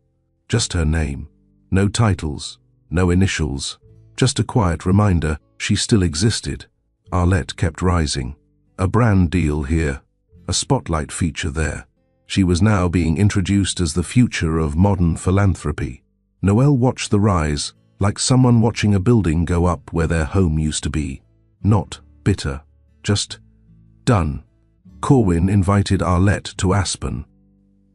Just her name. No titles, no initials, just a quiet reminder she still existed. Arlette kept rising. A brand deal here, a spotlight feature there. She was now being introduced as the future of modern philanthropy. Noelle watched the rise, like someone watching a building go up where their home used to be. Not bitter, just done. Corwin invited Arlette to Aspen.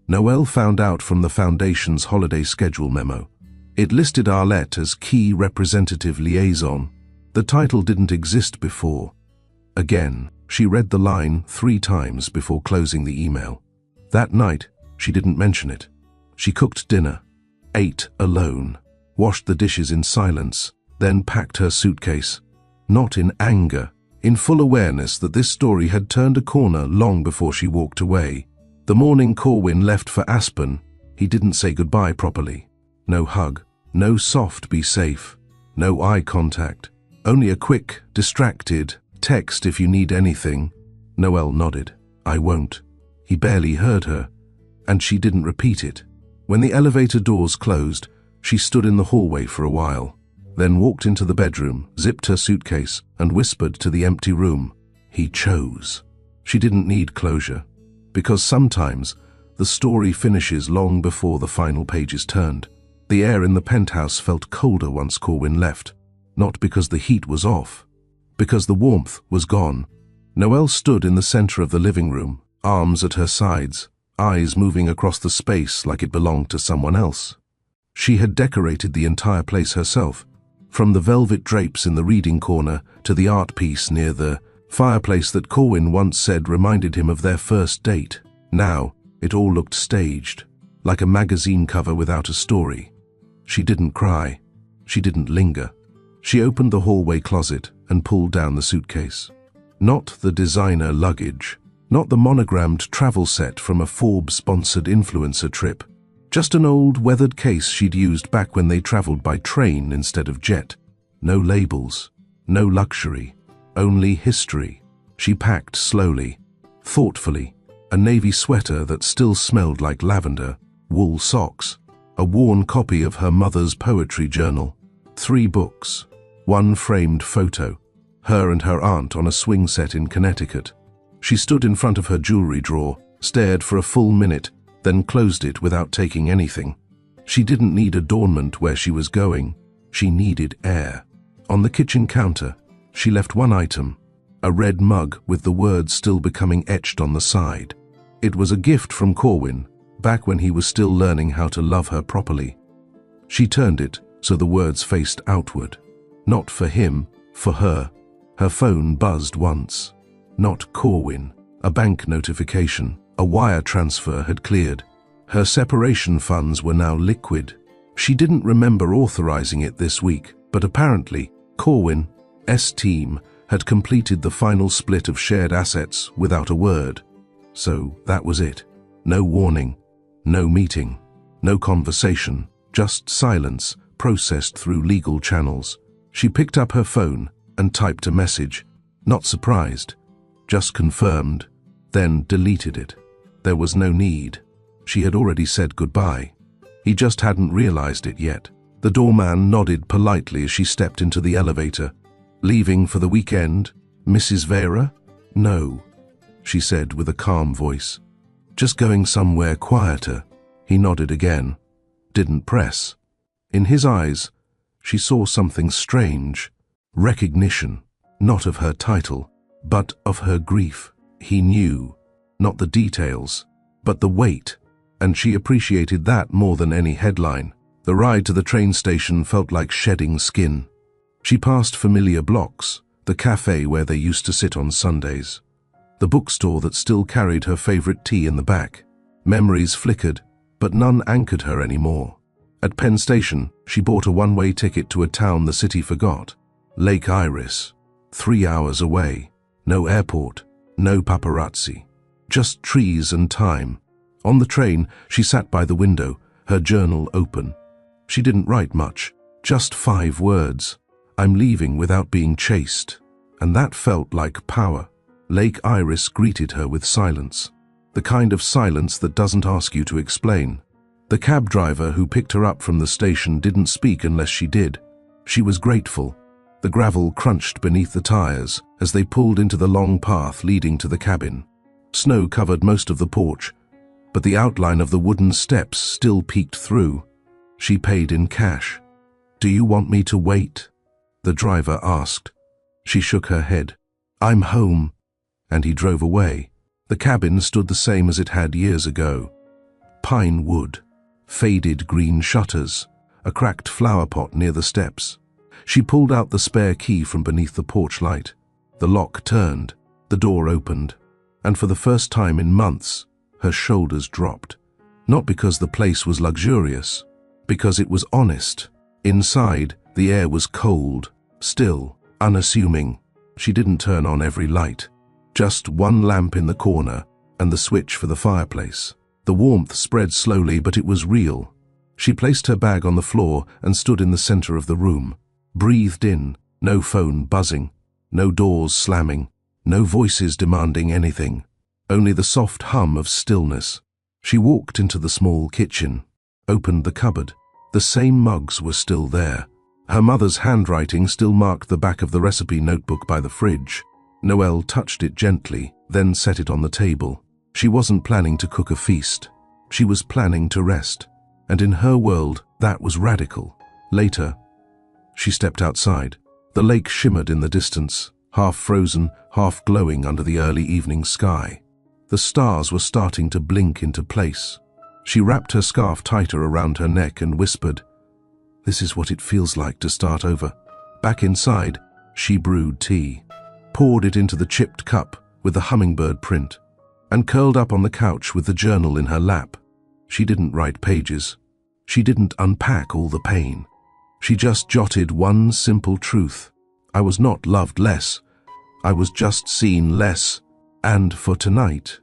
Noelle found out from the Foundation's holiday schedule memo. It listed Arlette as key representative liaison. The title didn't exist before. Again, she read the line 3 times before closing the email. That night, she didn't mention it. She cooked dinner, ate alone, washed the dishes in silence, then packed her suitcase. Not in anger, in full awareness that this story had turned a corner long before she walked away. The morning Corwin left for Aspen, he didn't say goodbye properly. No hug, no soft "be safe," no eye contact, only a quick, distracted "text if you need anything." Noelle nodded. "I won't." He barely heard her, and she didn't repeat it. When the elevator doors closed, she stood in the hallway for a while, then walked into the bedroom, zipped her suitcase, and whispered to the empty room. He chose. She didn't need closure, because sometimes the story finishes long before the final page is turned. The air in the penthouse felt colder once Corwin left, not because the heat was off, because the warmth was gone. Noelle stood in the center of the living room, arms at her sides, eyes moving across the space like it belonged to someone else. She had decorated the entire place herself, from the velvet drapes in the reading corner to the art piece near the fireplace that Corwin once said reminded him of their first date. Now, it all looked staged, like a magazine cover without a story. She didn't cry. She didn't linger. She opened the hallway closet and pulled down the suitcase. Not the designer luggage, not the monogrammed travel set from a Forbes-sponsored influencer trip. Just an old, weathered case she'd used back when they traveled by train instead of jet. No labels, no luxury, only history. She packed slowly, thoughtfully, a navy sweater that still smelled like lavender, wool socks, a worn copy of her mother's poetry journal, 3 books, 1 framed photo, her and her aunt on a swing set in Connecticut. She stood in front of her jewelry drawer, stared for a full minute, then closed it without taking anything. She didn't need adornment where she was going. She needed air. On the kitchen counter, she left 1 item, a red mug with the words still becoming etched on the side. It was a gift from Corwin, back when he was still learning how to love her properly. She turned it so the words faced outward. Not for him, for her. Her phone buzzed once. Not Corwin. A bank notification. A wire transfer had cleared. Her separation funds were now liquid. She didn't remember authorizing it this week, but apparently, Corwin's team had completed the final split of shared assets without a word. So that was it. No warning, no meeting, no conversation, just silence processed through legal channels. She picked up her phone and typed a message. Not surprised, just confirmed, then deleted it. There was no need. She had already said goodbye. He just hadn't realized it yet. The doorman nodded politely as she stepped into the elevator. Leaving for the weekend, Mrs. Vera? No. she said with a calm voice. "Just going somewhere quieter." He nodded again, didn't press. In his eyes, she saw something strange. Recognition, not of her title, but of her grief. He knew, not the details, but the weight, and she appreciated that more than any headline. The ride to the train station felt like shedding skin. She passed familiar blocks, the cafe where they used to sit on Sundays, the bookstore that still carried her favorite tea in the back. Memories flickered, but none anchored her anymore. At Penn Station, she bought a one-way ticket to a town the city forgot. Lake Iris, 3 hours away. No airport, no paparazzi. Just trees and time. On the train, she sat by the window, her journal open. She didn't write much, just 5 words. "I'm leaving without being chased." And that felt like power. Lake Iris greeted her with silence. The kind of silence that doesn't ask you to explain. The cab driver who picked her up from the station didn't speak unless she did. She was grateful. The gravel crunched beneath the tires as they pulled into the long path leading to the cabin. Snow covered most of the porch, but the outline of the wooden steps still peeked through. She paid in cash. "Do you want me to wait?" the driver asked. She shook her head. "I'm home." And he drove away. The cabin stood the same as it had years ago. Pine wood, faded green shutters, a cracked flower pot near the steps. She pulled out the spare key from beneath the porch light. The lock turned, the door opened, and for the first time in months, her shoulders dropped. Not because the place was luxurious, because it was honest. Inside, the air was cold, still, unassuming. She didn't turn on every light. Just one lamp in the corner and the switch for the fireplace. The warmth spread slowly, but it was real. She placed her bag on the floor and stood in the center of the room. Breathed in, no phone buzzing, no doors slamming, no voices demanding anything, only the soft hum of stillness. She walked into the small kitchen, opened the cupboard. The same mugs were still there. Her mother's handwriting still marked the back of the recipe notebook by the fridge. Noelle touched it gently, then set it on the table. She wasn't planning to cook a feast. She was planning to rest. And in her world, that was radical. Later, she stepped outside. The lake shimmered in the distance, half frozen, half glowing under the early evening sky. The stars were starting to blink into place. She wrapped her scarf tighter around her neck and whispered, "This is what it feels like to start over." Back inside, she brewed tea, poured it into the chipped cup with the hummingbird print, and curled up on the couch with the journal in her lap. She didn't write pages. She didn't unpack all the pain. She just jotted one simple truth. I was not loved less. I was just seen less. And for tonight,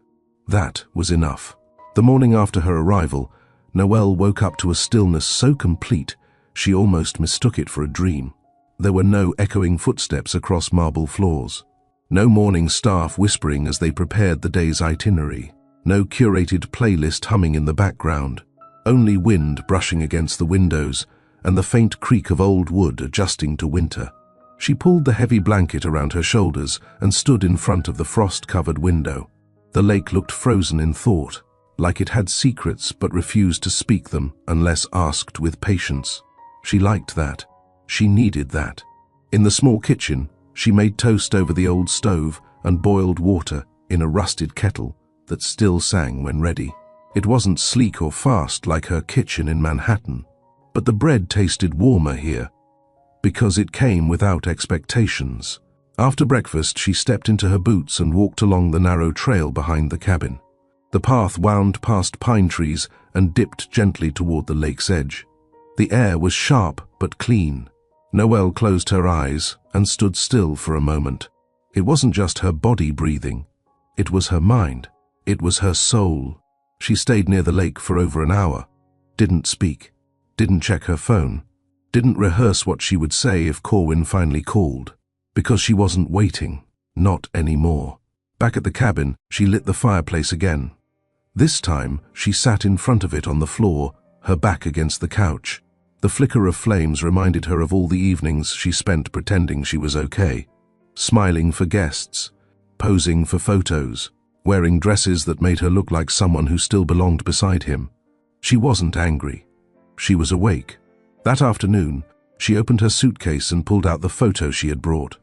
that was enough. The morning after her arrival, Noelle woke up to a stillness so complete she almost mistook it for a dream. There were no echoing footsteps across marble floors. No morning staff whispering as they prepared the day's itinerary. No curated playlist humming in the background. Only wind brushing against the windows and the faint creak of old wood adjusting to winter. She pulled the heavy blanket around her shoulders and stood in front of the frost-covered window. The lake looked frozen in thought, like it had secrets but refused to speak them unless asked with patience. She liked that. She needed that. In the small kitchen, she made toast over the old stove and boiled water in a rusted kettle that still sang when ready. It wasn't sleek or fast like her kitchen in Manhattan, but the bread tasted warmer here, because it came without expectations. After breakfast, she stepped into her boots and walked along the narrow trail behind the cabin. The path wound past pine trees and dipped gently toward the lake's edge. The air was sharp but clean. Noelle closed her eyes and stood still for a moment. It wasn't just her body breathing. It was her mind. It was her soul. She stayed near the lake for over an hour. Didn't speak. Didn't check her phone. Didn't rehearse what she would say if Corwin finally called. Because she wasn't waiting. Not anymore. Back at the cabin, she lit the fireplace again. This time, she sat in front of it on the floor, her back against the couch. The flicker of flames reminded her of all the evenings she spent pretending she was okay. Smiling for guests, posing for photos, wearing dresses that made her look like someone who still belonged beside him. She wasn't angry. She was awake. That afternoon, she opened her suitcase and pulled out the photo she had brought.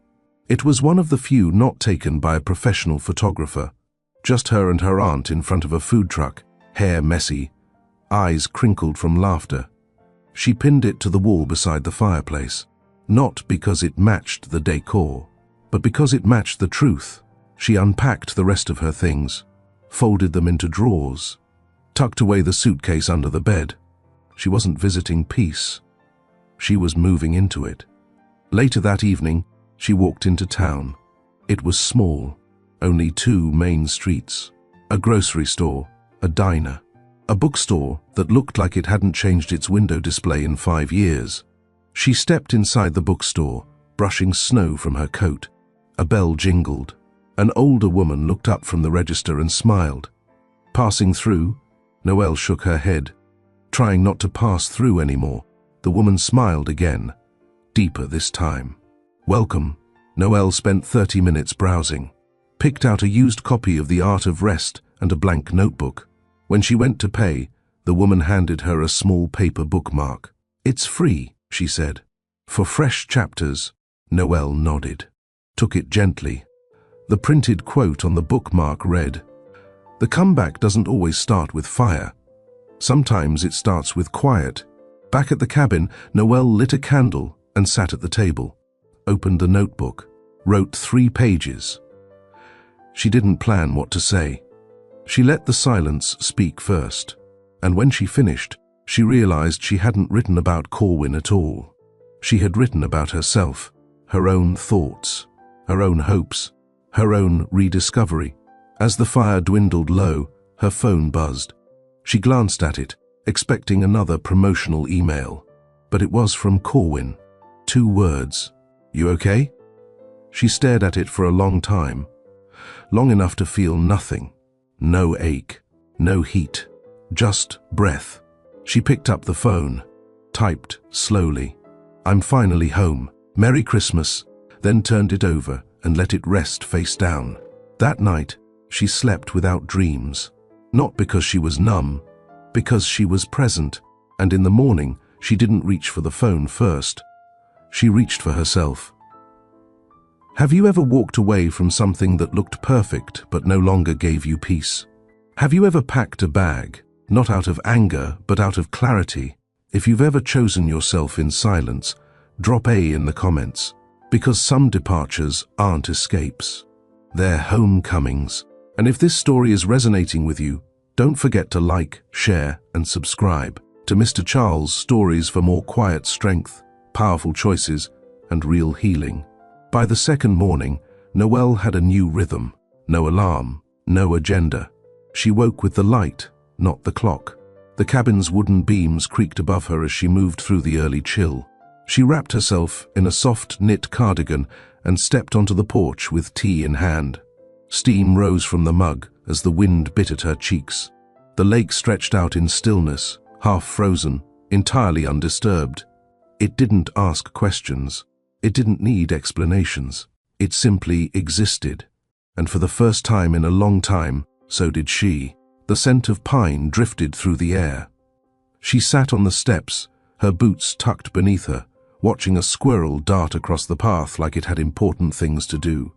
It was one of the few not taken by a professional photographer. Just her and her aunt in front of a food truck, hair messy, eyes crinkled from laughter. She pinned it to the wall beside the fireplace, not because it matched the decor, but because it matched the truth. She unpacked the rest of her things, folded them into drawers, tucked away the suitcase under the bed. She wasn't visiting peace. She was moving into it. Later that evening, she walked into town. It was small, only 2 main streets, a grocery store, a diner, a bookstore that looked like it hadn't changed its window display in 5 years. She stepped inside the bookstore, brushing snow from her coat. A bell jingled. An older woman looked up from the register and smiled. Passing through, Noelle shook her head, trying not to pass through anymore. The woman smiled again, deeper this time. Welcome. Noelle spent 30 minutes browsing, picked out a used copy of The Art of Rest and a blank notebook. When she went to pay, the woman handed her a small paper bookmark. It's free, she said. For fresh chapters. Noelle nodded, took it gently. The printed quote on the bookmark read, "The comeback doesn't always start with fire. Sometimes it starts with quiet." Back at the cabin, Noelle lit a candle and sat at the table, opened the notebook, wrote 3 pages. She didn't plan what to say. She let the silence speak first, and when she finished, she realized she hadn't written about Corwin at all. She had written about herself, her own thoughts, her own hopes, her own rediscovery. As the fire dwindled low, her phone buzzed. She glanced at it, expecting another promotional email, but it was from Corwin. 2 words. "You okay?" She stared at it for a long time, long enough to feel nothing. No ache, no heat, just breath. She picked up the phone, typed slowly, "I'm finally home. Merry Christmas," then turned it over and let it rest face down. That night, she slept without dreams, not because she was numb, because she was present, and in the morning, she didn't reach for the phone first. She reached for herself. Have you ever walked away from something that looked perfect but no longer gave you peace? Have you ever packed a bag, not out of anger but out of clarity? If you've ever chosen yourself in silence, drop A in the comments, because some departures aren't escapes. They're homecomings. And if this story is resonating with you, don't forget to like, share, and subscribe to Mr. Charles' stories for more quiet strength, powerful choices, and real healing. By the second morning, Noelle had a new rhythm. No alarm, no agenda. She woke with the light, not the clock. The cabin's wooden beams creaked above her as she moved through the early chill. She wrapped herself in a soft knit cardigan and stepped onto the porch with tea in hand. Steam rose from the mug as the wind bit at her cheeks. The lake stretched out in stillness, half frozen, entirely undisturbed. It didn't ask questions. It didn't need explanations. It simply existed. And for the first time in a long time, so did she. The scent of pine drifted through the air. She sat on the steps, her boots tucked beneath her, watching a squirrel dart across the path like it had important things to do.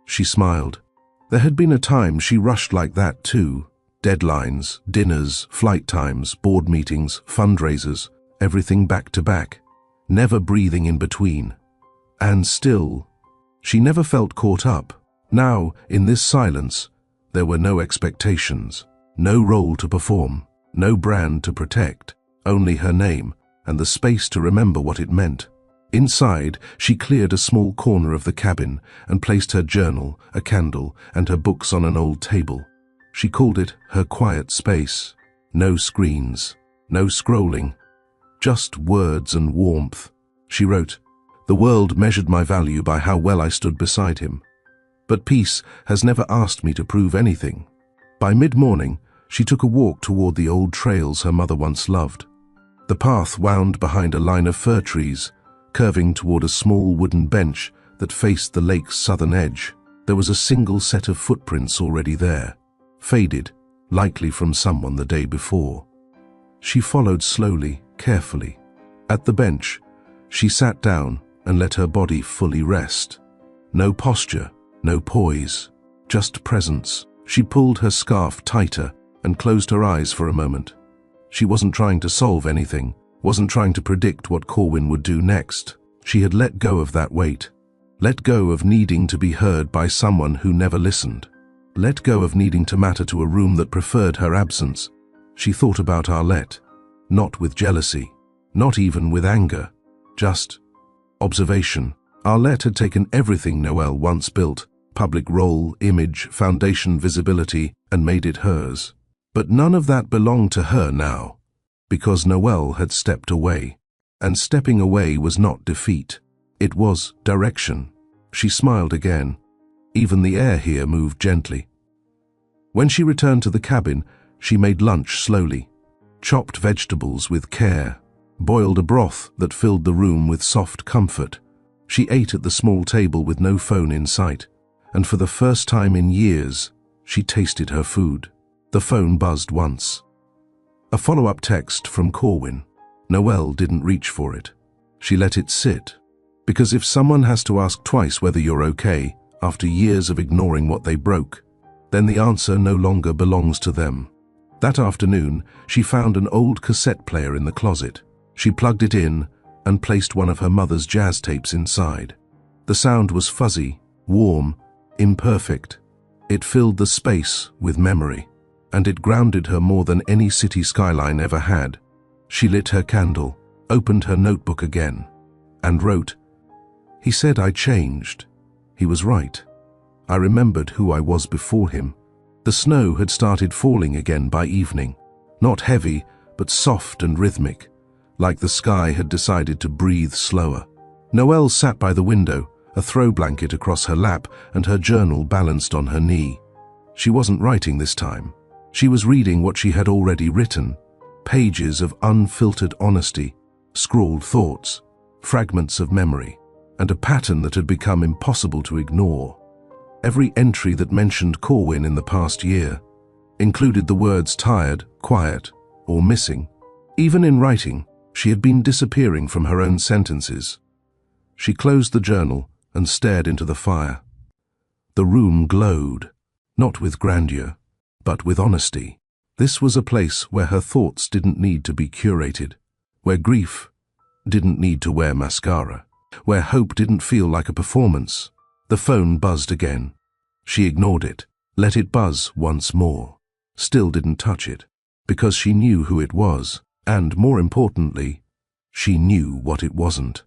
She smiled. There had been a time she rushed like that too. Deadlines, dinners, flight times, board meetings, fundraisers, everything back to back, never breathing in between. And still, she never felt caught up. Now, in this silence, there were no expectations, no role to perform, no brand to protect, only her name and the space to remember what it meant. Inside, she cleared a small corner of the cabin and placed her journal, a candle, and her books on an old table. She called it her quiet space. No screens, no scrolling, just words and warmth. She wrote, "The world measured my value by how well I stood beside him. But peace has never asked me to prove anything." By mid-morning, she took a walk toward the old trails her mother once loved. The path wound behind a line of fir trees, curving toward a small wooden bench that faced the lake's southern edge. There was a single set of footprints already there. faded, likely from someone the day before. She followed slowly, carefully. At the bench, she sat down and let her body fully rest. No posture, no poise, just presence. She pulled her scarf tighter and closed her eyes for a moment. She wasn't trying to solve anything, wasn't trying to predict what Corwin would do next. She had let go of that weight. Let go of needing to be heard by someone who never listened. Let go of needing to matter to a room that preferred her absence. She thought about Arlette, not with jealousy, not even with anger, just observation. Arlette had taken everything Noelle once built, public role, image, foundation, visibility, and made it hers. But none of that belonged to her now, because Noelle had stepped away. And stepping away was not defeat. It was direction. She smiled again. Even the air here moved gently. When she returned to the cabin, she made lunch slowly, chopped vegetables with care, boiled a broth that filled the room with soft comfort. She ate at the small table with no phone in sight, and for the first time in years, she tasted her food. The phone buzzed once. A follow-up text from Corwin. Noelle didn't reach for it. She let it sit, because if someone has to ask twice whether you're okay after years of ignoring what they broke, then the answer no longer belongs to them. That afternoon, she found an old cassette player in the closet. She plugged it in and placed one of her mother's jazz tapes inside. The sound was fuzzy, warm, imperfect. It filled the space with memory, and it grounded her more than any city skyline ever had. She lit her candle, opened her notebook again, and wrote, "He said I changed. He was right. I remembered who I was before him." The snow had started falling again by evening, not heavy, but soft and rhythmic, like the sky had decided to breathe slower. Noelle sat by the window, a throw blanket across her lap and her journal balanced on her knee. She wasn't writing this time. She was reading what she had already written, pages of unfiltered honesty, scrawled thoughts, fragments of memory, and a pattern that had become impossible to ignore. Every entry that mentioned Corwin in the past year included the words tired, quiet, or missing. Even in writing, she had been disappearing from her own sentences. She closed the journal and stared into the fire. The room glowed, not with grandeur, but with honesty. This was a place where her thoughts didn't need to be curated, where grief didn't need to wear mascara, where hope didn't feel like a performance. The phone buzzed again. She ignored it, let it buzz once more. Still didn't touch it, because she knew who it was, and more importantly, she knew what it wasn't.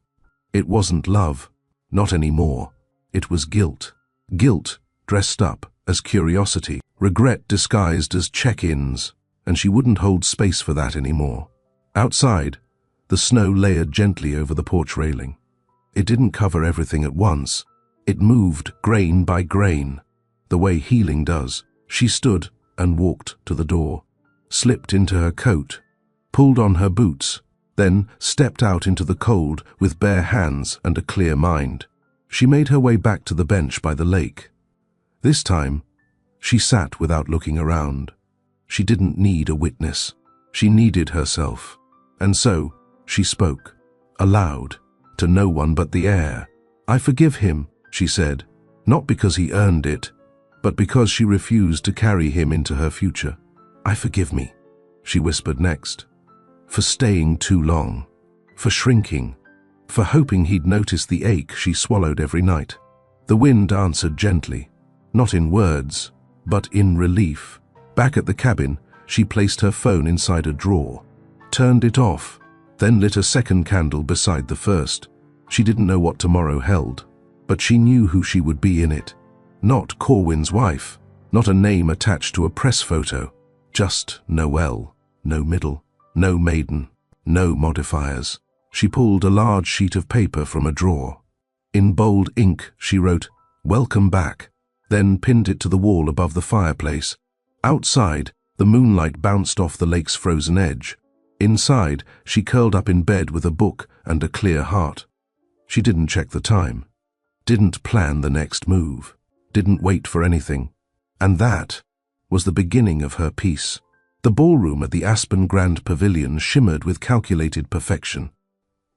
It wasn't love, not anymore. It was guilt. Guilt dressed up as curiosity, regret disguised as check-ins, and she wouldn't hold space for that anymore. Outside, the snow layered gently over the porch railing. It didn't cover everything at once. It moved grain by grain, the way healing does. She stood and walked to the door, slipped into her coat, pulled on her boots, then stepped out into the cold with bare hands and a clear mind. She made her way back to the bench by the lake. This time, she sat without looking around. She didn't need a witness. She needed herself. And so, she spoke, aloud, to no one but the air. "I forgive him," she said, not because he earned it, but because she refused to carry him into her future. "I forgive me," she whispered next, "for staying too long, for shrinking, for hoping he'd notice the ache she swallowed every night." The wind answered gently, not in words, but in relief. Back at the cabin, she placed her phone inside a drawer, turned it off, then lit a second candle beside the first. She didn't know what tomorrow held, but she knew who she would be in it. Not Corwin's wife, not a name attached to a press photo, just Noelle. No middle, no maiden, no modifiers. She pulled a large sheet of paper from a drawer. In bold ink, she wrote, "Welcome back," then pinned it to the wall above the fireplace. Outside, the moonlight bounced off the lake's frozen edge. Inside, she curled up in bed with a book and a clear heart. She didn't check the time, didn't plan the next move, didn't wait for anything. And that was the beginning of her peace. The ballroom at the Aspen Grand Pavilion shimmered with calculated perfection.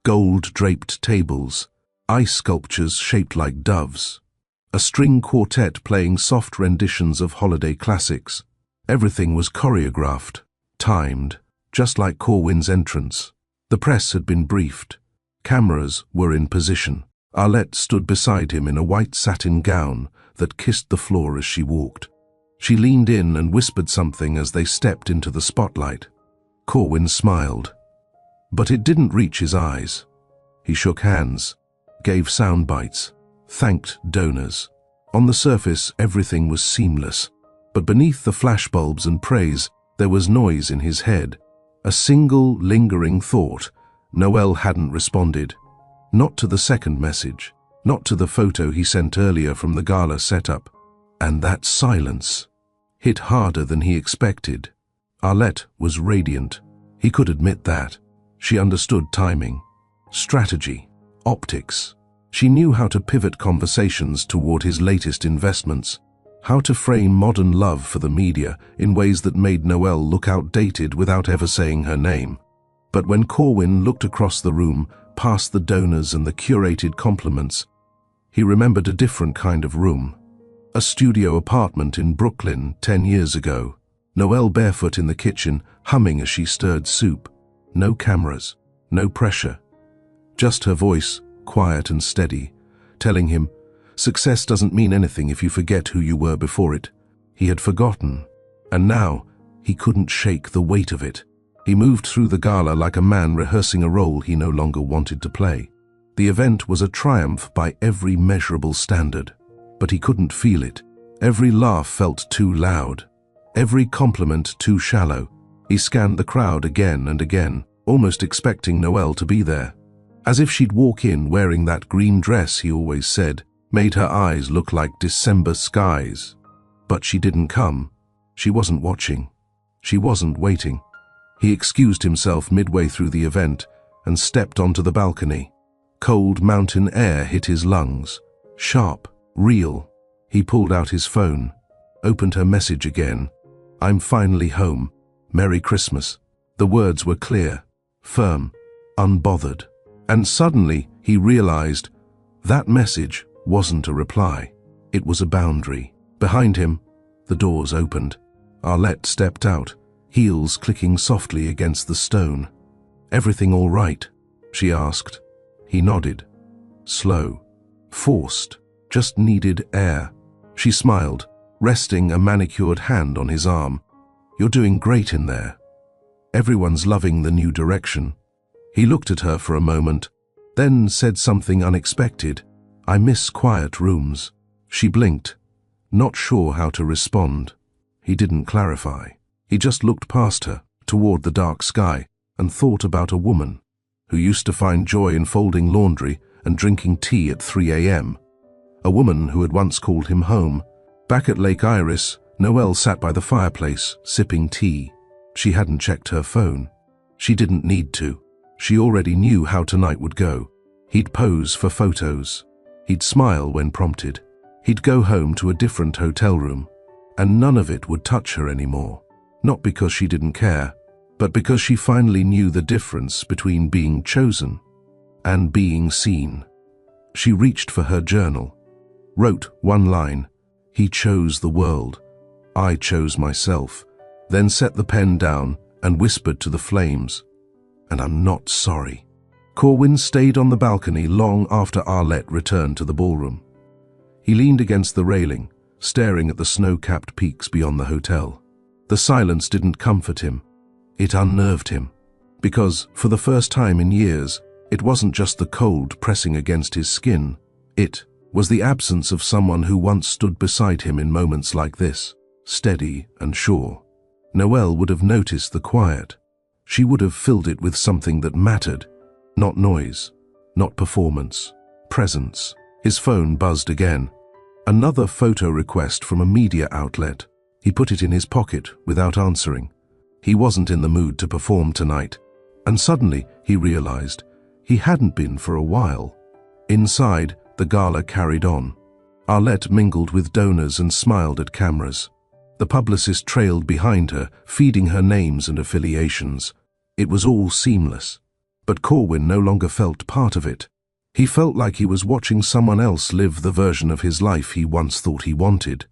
Gold-draped tables, ice sculptures shaped like doves, a string quartet playing soft renditions of holiday classics. Everything was choreographed, timed, just like Corwin's entrance. The press had been briefed. Cameras were in position. Arlette stood beside him in a white satin gown that kissed the floor as she walked. She leaned in and whispered something as they stepped into the spotlight. Corwin smiled, but it didn't reach his eyes. He shook hands, gave sound bites, thanked donors. On the surface, everything was seamless, but beneath the flashbulbs and praise, there was noise in his head. A single lingering thought. Noel hadn't responded. Not to the second message, not to the photo he sent earlier from the gala setup. And that silence hit harder than he expected. Arlette was radiant. He could admit that. She understood timing, strategy, optics. She knew how to pivot conversations toward his latest investments, how to frame modern love for the media in ways that made Noel look outdated without ever saying her name. But when Corwin looked across the room, past the donors and the curated compliments, he remembered a different kind of room. A studio apartment in Brooklyn 10 years ago. Noel barefoot in the kitchen, humming as she stirred soup. No cameras, no pressure. Just her voice, quiet and steady, telling him, success doesn't mean anything if you forget who you were before it. He had forgotten, and now he couldn't shake the weight of it. He moved through the gala like a man rehearsing a role he no longer wanted to play. The event was a triumph by every measurable standard, but he couldn't feel it. Every laugh felt too loud, every compliment too shallow. He scanned the crowd again and again, almost expecting Noel to be there. As if she'd walk in wearing that green dress he always said, made her eyes look like December skies. But she didn't come. She wasn't watching. She wasn't waiting. He excused himself midway through the event and stepped onto the balcony. Cold mountain air hit his lungs. Sharp, real. He pulled out his phone, opened her message again. I'm finally home. Merry Christmas. The words were clear, firm, unbothered. And suddenly he realized that message wasn't a reply. It was a boundary. Behind him, the doors opened. Arlette stepped out, heels clicking softly against the stone. Everything all right? She asked. He nodded. Slow, forced, just needed air. She smiled, resting a manicured hand on his arm. You're doing great in there. Everyone's loving the new direction. He looked at her for a moment, then said something unexpected. I miss quiet rooms. She blinked, not sure how to respond. He didn't clarify. He just looked past her, toward the dark sky, and thought about a woman who used to find joy in folding laundry and drinking tea at 3 a.m. A woman who had once called him home. Back at Lake Iris, Noel sat by the fireplace, sipping tea. She hadn't checked her phone. She didn't need to. She already knew how tonight would go. He'd pose for photos. He'd smile when prompted. He'd go home to a different hotel room. And none of it would touch her anymore. Not because she didn't care, but because she finally knew the difference between being chosen and being seen. She reached for her journal, wrote one line, he chose the world, I chose myself, then set the pen down and whispered to the flames, and I'm not sorry. Corwin stayed on the balcony long after Arlette returned to the ballroom. He leaned against the railing, staring at the snow-capped peaks beyond the hotel. The silence didn't comfort him. It unnerved him. Because, for the first time in years, it wasn't just the cold pressing against his skin. It was the absence of someone who once stood beside him in moments like this, steady and sure. Noel would have noticed the quiet. She would have filled it with something that mattered. Not noise, not performance, presence. His phone buzzed again. Another photo request from a media outlet. He put it in his pocket without answering. He wasn't in the mood to perform tonight. And suddenly he realized he hadn't been for a while. Inside, the gala carried on. Arlette mingled with donors and smiled at cameras. The publicist trailed behind her, feeding her names and affiliations. It was all seamless. But Corwin no longer felt part of it. He felt like he was watching someone else live the version of his life he once thought he wanted.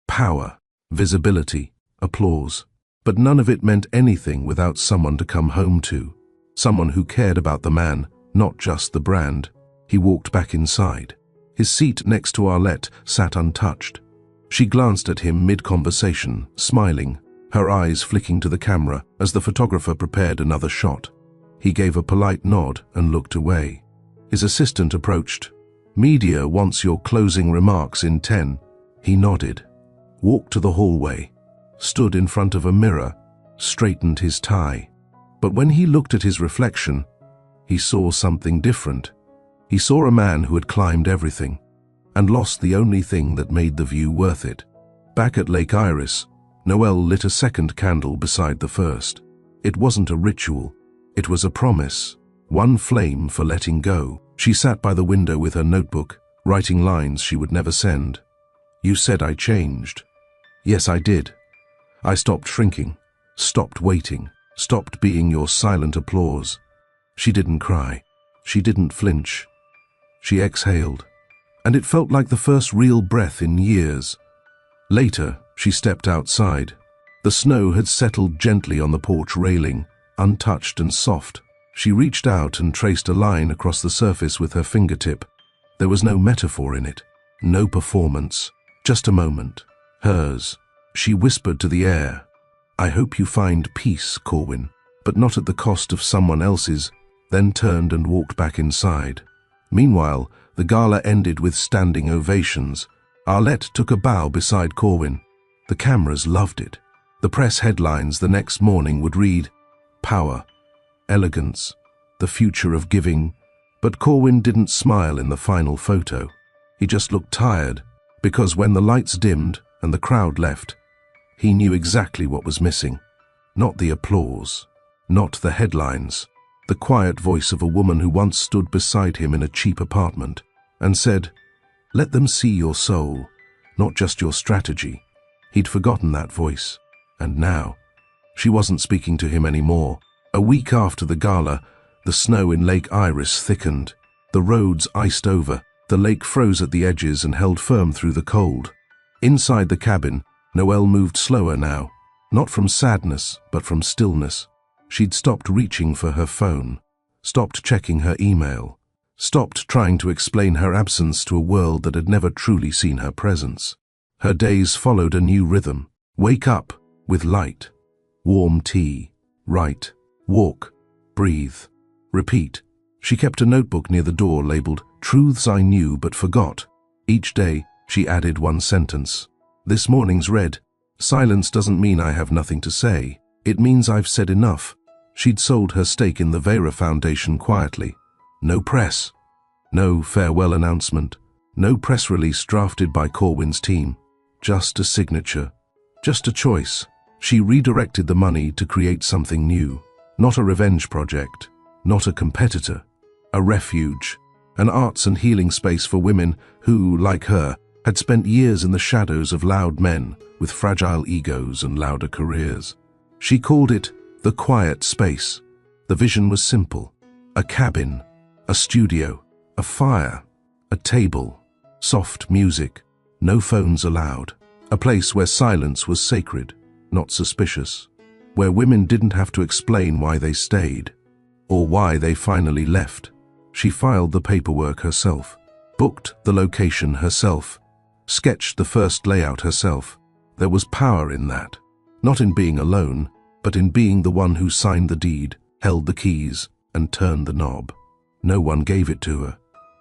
Power, visibility, applause. But none of it meant anything without someone to come home to. Someone who cared about the man, not just the brand. He walked back inside. His seat next to Arlette sat untouched. She glanced at him mid-conversation, smiling, her eyes flicking to the camera as the photographer prepared another shot. He gave a polite nod and looked away. His assistant approached. "Media wants your closing remarks in 10. He nodded, walked to the hallway, stood in front of a mirror, straightened his tie. But when he looked at his reflection, he saw something different. He saw a man who had climbed everything and lost the only thing that made the view worth it. Back at Lake Iris, Noelle lit a second candle beside the first. It wasn't a ritual. It was a promise, one flame for letting go. She sat by the window with her notebook, writing lines she would never send. "You said I changed." "Yes, I did. I stopped shrinking, stopped waiting, stopped being your silent applause." She didn't cry. She didn't flinch. She exhaled, and it felt like the first real breath in years. Later, she stepped outside. The snow had settled gently on the porch railing, untouched and soft. She reached out and traced a line across the surface with her fingertip. There was no metaphor in it, no performance, just a moment, hers. She whispered to the air, "I hope you find peace, Corwin, but not at the cost of someone else's," then turned and walked back inside. Meanwhile, the gala ended with standing ovations. Arlette took a bow beside Corwin. The cameras loved it. The press headlines the next morning would read, "Power, elegance, the future of giving." But Corwin didn't smile in the final photo. He just looked tired, because when the lights dimmed and the crowd left, he knew exactly what was missing. Not the applause, not the headlines. The quiet voice of a woman who once stood beside him in a cheap apartment and said, "Let them see your soul, not just your strategy." He'd forgotten that voice, and now, she wasn't speaking to him anymore. A week after the gala, the snow in Lake Iris thickened. The roads iced over, the lake froze at the edges and held firm through the cold. Inside the cabin, Noelle moved slower now, not from sadness, but from stillness. She'd stopped reaching for her phone, stopped checking her email, stopped trying to explain her absence to a world that had never truly seen her presence. Her days followed a new rhythm. Wake up with light, warm tea, write, walk, breathe, repeat. She kept a notebook near the door labeled "Truths I Knew But Forgot." Each day, she added one sentence. This morning's read, "Silence doesn't mean I have nothing to say. It means I've said enough." She'd sold her stake in the Vera Foundation quietly. No press, no farewell announcement, no press release drafted by Corwin's team. Just a signature, just a choice. She redirected the money to create something new. Not a revenge project, not a competitor. A refuge, an arts and healing space for women who, like her, had spent years in the shadows of loud men with fragile egos and louder careers. She called it the quiet space. The vision was simple. A cabin, a studio, a fire, a table, soft music, no phones allowed. A place where silence was sacred, not suspicious. Where women didn't have to explain why they stayed, or why they finally left. She filed the paperwork herself, booked the location herself, sketched the first layout herself. There was power in that, not in being alone, but in being the one who signed the deed, held the keys, and turned the knob. No one gave it to her.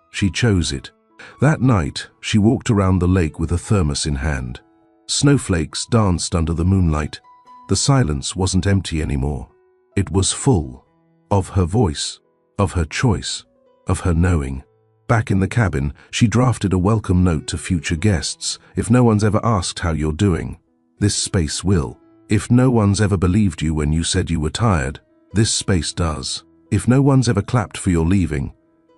She chose it. That night, she walked around the lake with a thermos in hand. Snowflakes danced under the moonlight. The silence wasn't empty anymore. It was full of her voice, of her choice, of her knowing. Back in the cabin, she drafted a welcome note to future guests. If no one's ever asked how you're doing, this space will. If no one's ever believed you when you said you were tired, this space does. If no one's ever clapped for your leaving,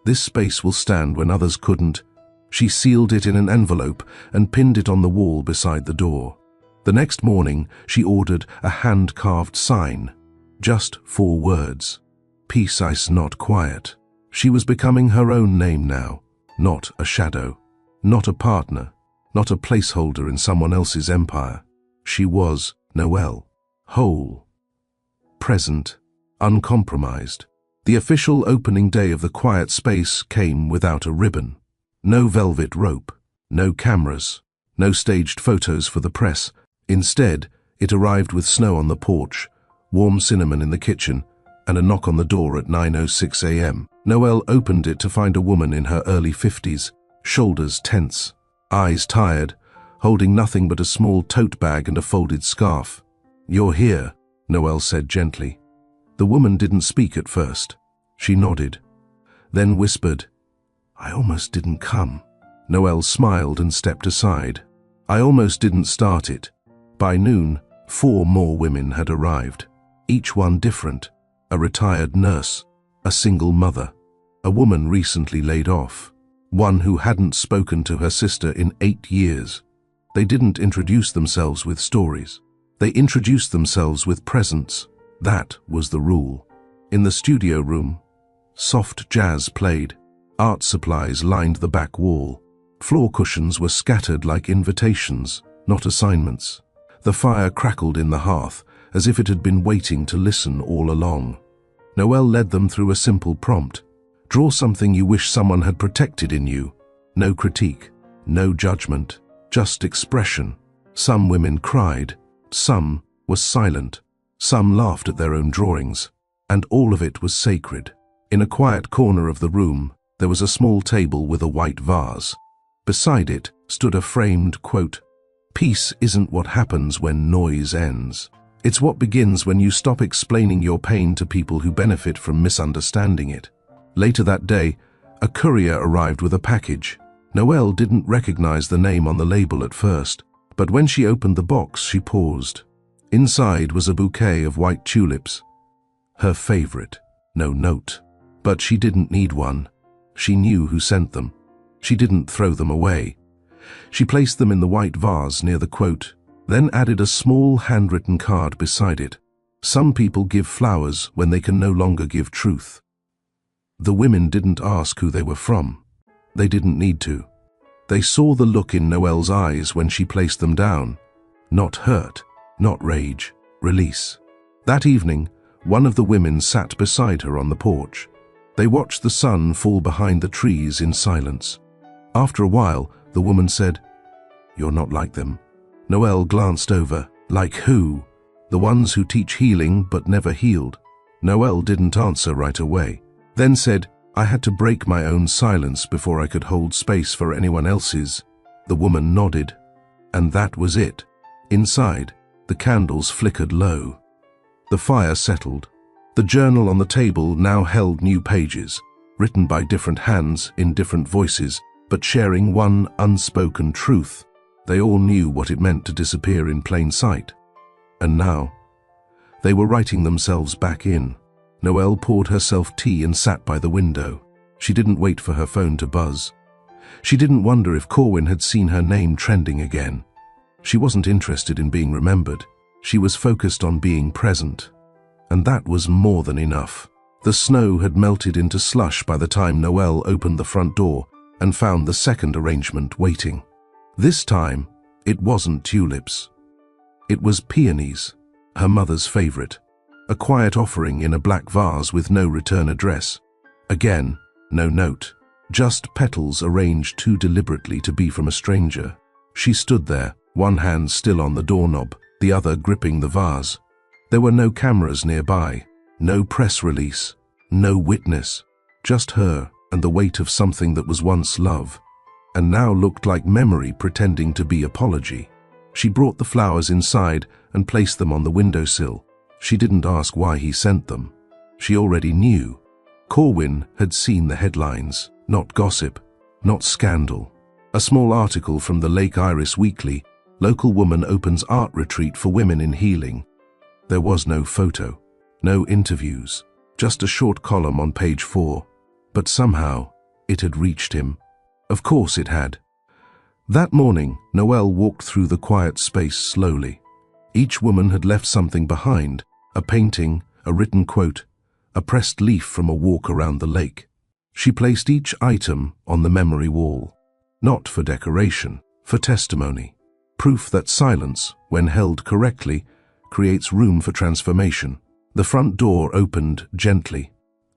this space will stand when others couldn't. She sealed it in an envelope and pinned it on the wall beside the door. The next morning, she ordered a hand-carved sign. Just 4 words. Peace is not quiet. She was becoming her own name now. Not a shadow. Not a partner. Not a placeholder in someone else's empire. She was Noelle. Whole. Present. Uncompromised. The official opening day of the quiet space came without a ribbon. No velvet rope. No cameras. No staged photos for the press. Instead, it arrived with snow on the porch, warm cinnamon in the kitchen, and a knock on the door at 9:06 a.m. Noelle opened it to find a woman in her early 50s, shoulders tense, eyes tired, holding nothing but a small tote bag and a folded scarf. "You're here," Noelle said gently. The woman didn't speak at first. She nodded, then whispered, "I almost didn't come." Noelle smiled and stepped aside. "I almost didn't start it." By noon, 4 more women had arrived, each one different. A retired nurse, a single mother, a woman recently laid off, one who hadn't spoken to her sister in 8 years. They didn't introduce themselves with stories. They introduced themselves with presence. That was the rule. In the studio room, soft jazz played. Art supplies lined the back wall. Floor cushions were scattered like invitations, not assignments. The fire crackled in the hearth, as if it had been waiting to listen all along. Noelle led them through a simple prompt. Draw something you wish someone had protected in you. No critique, no judgment, just expression. Some women cried, some were silent, some laughed at their own drawings, and all of it was sacred. In a quiet corner of the room, there was a small table with a white vase. Beside it stood a framed quote, "Peace isn't what happens when noise ends. It's what begins when you stop explaining your pain to people who benefit from misunderstanding it." Later that day, a courier arrived with a package. Noelle didn't recognize the name on the label at first, but when she opened the box, she paused. Inside was a bouquet of white tulips. Her favorite. No note. But she didn't need one. She knew who sent them. She didn't throw them away. She placed them in the white vase near the quote, then added a small handwritten card beside it. Some people give flowers when they can no longer give truth. The women didn't ask who they were from. They didn't need to. They saw the look in Noelle's eyes when she placed them down. Not hurt, not rage, release. That evening, one of the women sat beside her on the porch. They watched the sun fall behind the trees in silence. After a while, the woman said, "You're not like them." Noelle glanced over. Like who? The ones who teach healing but never healed. Noelle didn't answer right away. Then said, "I had to break my own silence before I could hold space for anyone else's." The woman nodded. And that was it. Inside, the candles flickered low. The fire settled. The journal on the table now held new pages, written by different hands in different voices, but sharing one unspoken truth. They all knew what it meant to disappear in plain sight. And now, they were writing themselves back in. Noelle poured herself tea and sat by the window. She didn't wait for her phone to buzz. She didn't wonder if Corwin had seen her name trending again. She wasn't interested in being remembered. She was focused on being present. And that was more than enough. The snow had melted into slush by the time Noelle opened the front door and found the second arrangement waiting. This time, it wasn't tulips. It was peonies, her mother's favorite. A quiet offering in a black vase with no return address. Again, no note. Just petals arranged too deliberately to be from a stranger. She stood there, one hand still on the doorknob, the other gripping the vase. There were no cameras nearby, no press release, no witness. Just her and the weight of something that was once love, and now looked like memory pretending to be apology. She brought the flowers inside and placed them on the windowsill. She didn't ask why he sent them. She already knew. Corwin had seen the headlines. Not gossip, not scandal. A small article from the Lake Iris Weekly, "Local woman opens art retreat for women in healing." There was no photo, no interviews, just a short column on page 4. But somehow, it had reached him. Of course it had. That morning, Noelle walked through the quiet space slowly. Each woman had left something behind, a painting, a written quote, a pressed leaf from a walk around the lake. She placed each item on the memory wall, not for decoration, for testimony, proof that silence, when held correctly, creates room for transformation. The front door opened gently.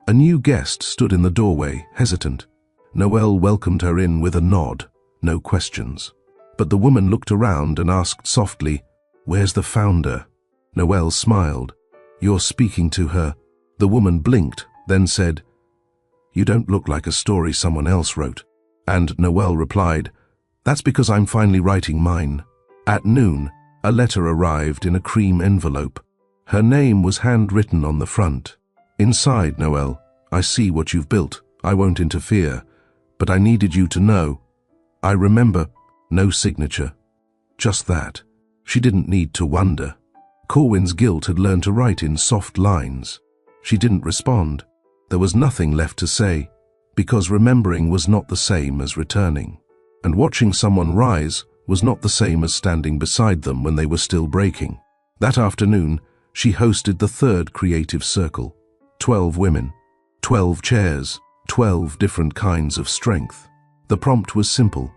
A new guest stood in the doorway, hesitant. Noelle welcomed her in with a nod, no questions. But the woman looked around and asked softly, "Where's the founder?" Noelle smiled. "You're speaking to her." The woman blinked, then said, "You don't look like a story someone else wrote." And Noelle replied, "That's because I'm finally writing mine." At noon, a letter arrived in a cream envelope. Her name was handwritten on the front. "Inside, Noelle, I see what you've built. I won't interfere. But I needed you to know. I remember." No signature. Just that. She didn't need to wonder. Corwin's guilt had learned to write in soft lines. She didn't respond. There was nothing left to say, because remembering was not the same as returning. And watching someone rise was not the same as standing beside them when they were still breaking. That afternoon, she hosted the third creative circle. 12 women, 12 chairs, 12 different kinds of strength. The prompt was simple.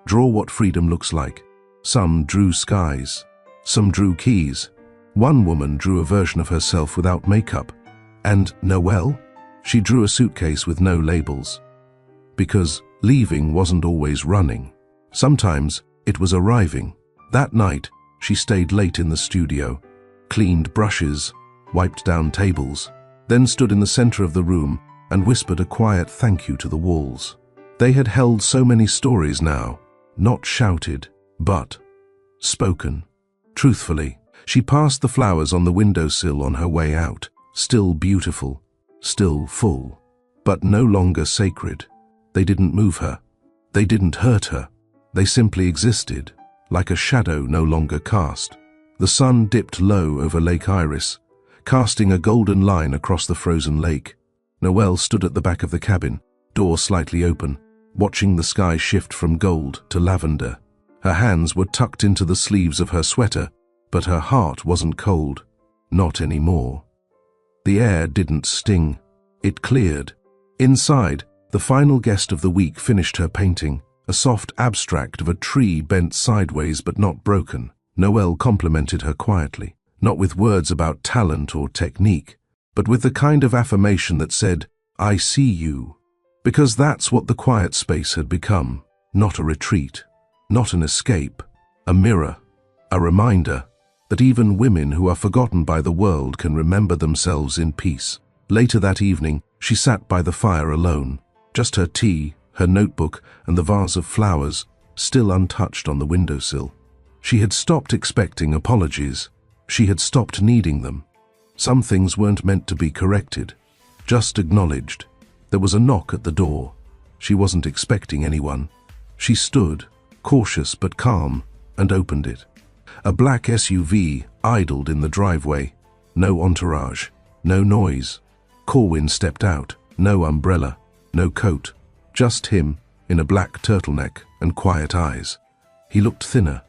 Draw what freedom looks like. Some drew skies. Some drew keys. One woman drew a version of herself without makeup. And Noelle? She drew a suitcase with no labels. Because leaving wasn't always running. Sometimes it was arriving. That night, she stayed late in the studio, cleaned brushes, wiped down tables, then stood in the center of the room and whispered a quiet thank you to the walls. They had held so many stories now, not shouted, but spoken. Truthfully, she passed the flowers on the windowsill on her way out, still beautiful, still full, but no longer sacred. They didn't move her. They didn't hurt her. They simply existed, like a shadow no longer cast. The sun dipped low over Lake Iris, casting a golden line across the frozen lake. Noelle stood at the back of the cabin, door slightly open, watching the sky shift from gold to lavender. Her hands were tucked into the sleeves of her sweater, but her heart wasn't cold. Not anymore. The air didn't sting. It cleared. Inside, the final guest of the week finished her painting, a soft abstract of a tree bent sideways but not broken. Noelle complimented her quietly, not with words about talent or technique, but with the kind of affirmation that said, "I see you." Because that's what the quiet space had become. Not a retreat, not an escape, a mirror, a reminder that even women who are forgotten by the world can remember themselves in peace. Later that evening, she sat by the fire alone, just her tea, her notebook, and the vase of flowers, still untouched on the windowsill. She had stopped expecting apologies. She had stopped needing them. Some things weren't meant to be corrected, just acknowledged. There was a knock at the door. She wasn't expecting anyone. She stood, cautious but calm, and opened it. A black SUV idled in the driveway. No entourage, no noise. Corwin stepped out. No umbrella, no coat. Just him, in a black turtleneck and quiet eyes. He looked thinner,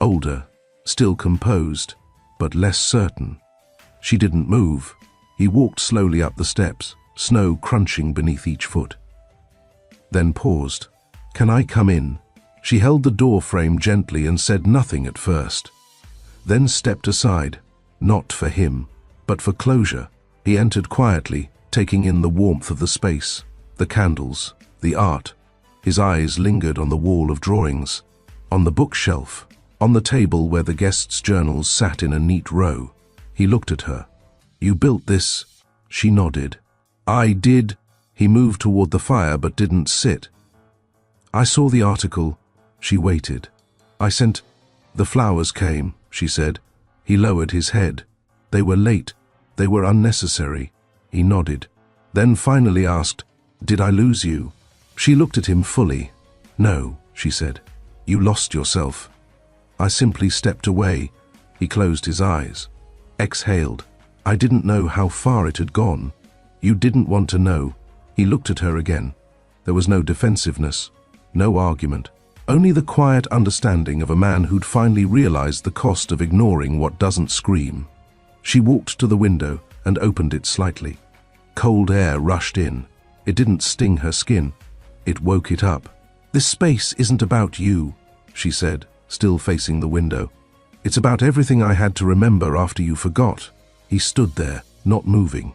older, still composed, but less certain. She didn't move. He walked slowly up the steps, snow crunching beneath each foot. Then paused. "Can I come in?" She held the door frame gently and said nothing at first. Then stepped aside, not for him, but for closure. He entered quietly, taking in the warmth of the space, the candles, the art. His eyes lingered on the wall of drawings, on the bookshelf, on the table where the guests' journals sat in a neat row. He looked at her. "You built this?" She nodded. "I did." He moved toward the fire but didn't sit. "I saw the article." She waited. "I sent—" "The flowers came," she said. He lowered his head. "They were late. They were unnecessary." He nodded. Then finally asked, "Did I lose you?" She looked at him fully. "No," she said. "You lost yourself." "I simply stepped away." He closed his eyes. Exhaled. "I didn't know how far it had gone." "You didn't want to know." He looked at her again. There was no defensiveness, no argument, Only the quiet understanding of a man who'd finally realized the cost of ignoring what doesn't scream. She walked to the window and opened it slightly. Cold air rushed in. It didn't sting her skin. It woke it up. "This space isn't about you," she said, still facing the window. "It's about everything I had to remember after you forgot." He stood there, not moving,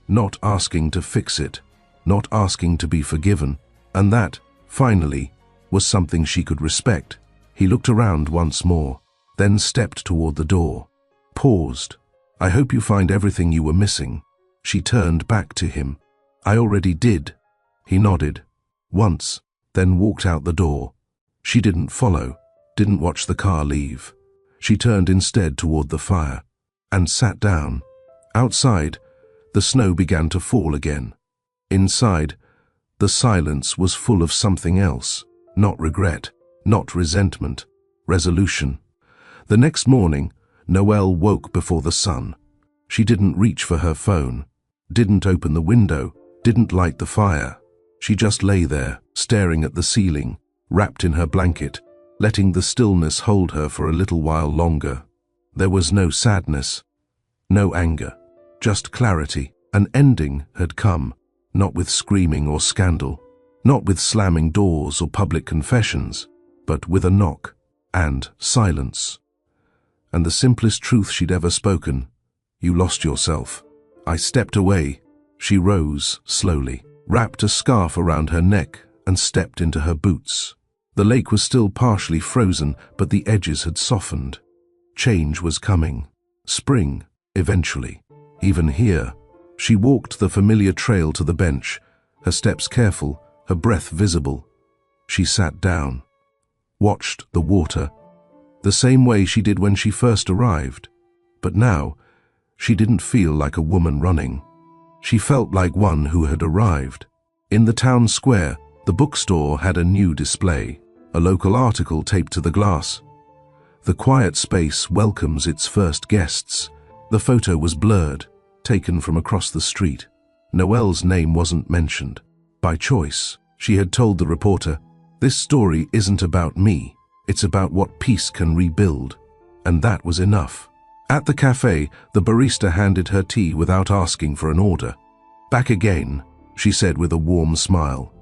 not asking to fix it, not asking to be forgiven, and that, finally, was something she could respect. He looked around once more, then stepped toward the door. Paused. "I hope you find everything you were missing." She turned back to him. "I already did." He nodded. Once, then walked out the door. She didn't follow, didn't watch the car leave. She turned instead toward the fire, and sat down. Outside, the snow began to fall again. Inside, the silence was full of something else. Not regret, not resentment, resolution. The next morning, Noelle woke before the sun. She didn't reach for her phone, didn't open the window, didn't light the fire. She just lay there, staring at the ceiling, wrapped in her blanket, letting the stillness hold her for a little while longer. There was no sadness, no anger, just clarity. An ending had come, not with screaming or scandal, not with slamming doors or public confessions, but with a knock and silence. And the simplest truth she'd ever spoken: "You lost yourself." I stepped away. She rose slowly, wrapped a scarf around her neck, and stepped into her boots. The lake was still partially frozen, but the edges had softened. Change was coming. Spring, eventually. Even here. She walked the familiar trail to the bench, her steps careful, her breath visible. She sat down, watched the water, the same way she did when she first arrived. But now, she didn't feel like a woman running. She felt like one who had arrived. In the town square, the bookstore had a new display, a local article taped to the glass. "The quiet space welcomes its first guests." The photo was blurred, taken from across the street. Noelle's name wasn't mentioned. By choice, she had told the reporter, "This story isn't about me, it's about what peace can rebuild." And that was enough. At the cafe, the barista handed her tea without asking for an order. "Back again," she said with a warm smile.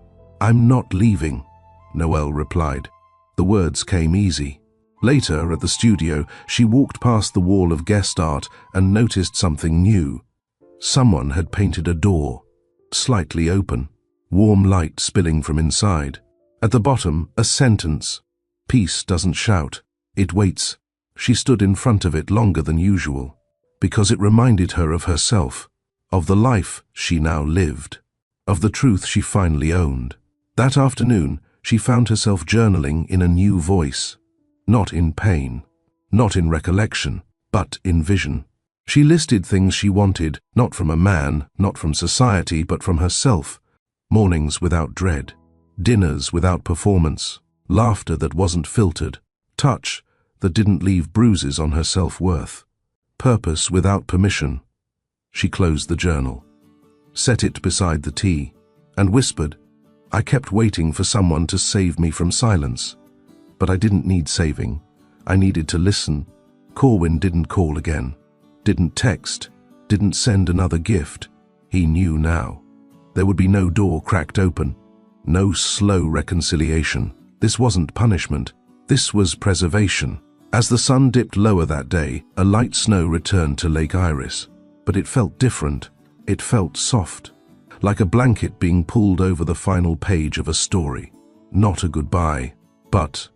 "I'm not leaving," Noelle replied. The words came easy. Later, at the studio, she walked past the wall of guest art and noticed something new. Someone had painted a door, slightly open, warm light spilling from inside. At the bottom, a sentence: "Peace doesn't shout, it waits." She stood in front of it longer than usual, because it reminded her of herself, of the life she now lived, of the truth she finally owned. That afternoon, she found herself journaling in a new voice, not in pain, not in recollection, but in vision. She listed things she wanted, not from a man, not from society, but from herself. Mornings without dread, dinners without performance, laughter that wasn't filtered, touch that didn't leave bruises on her self-worth, purpose without permission. She closed the journal, set it beside the tea, and whispered, "I kept waiting for someone to save me from silence. But I didn't need saving. I needed to listen." Corwin didn't call again, didn't text, didn't send another gift. He knew now. There would be no door cracked open, no slow reconciliation. This wasn't punishment. This was preservation. As the sun dipped lower that day, a light snow returned to Lake Iris. But it felt different. It felt soft, like a blanket being pulled over the final page of a story. Not a goodbye, but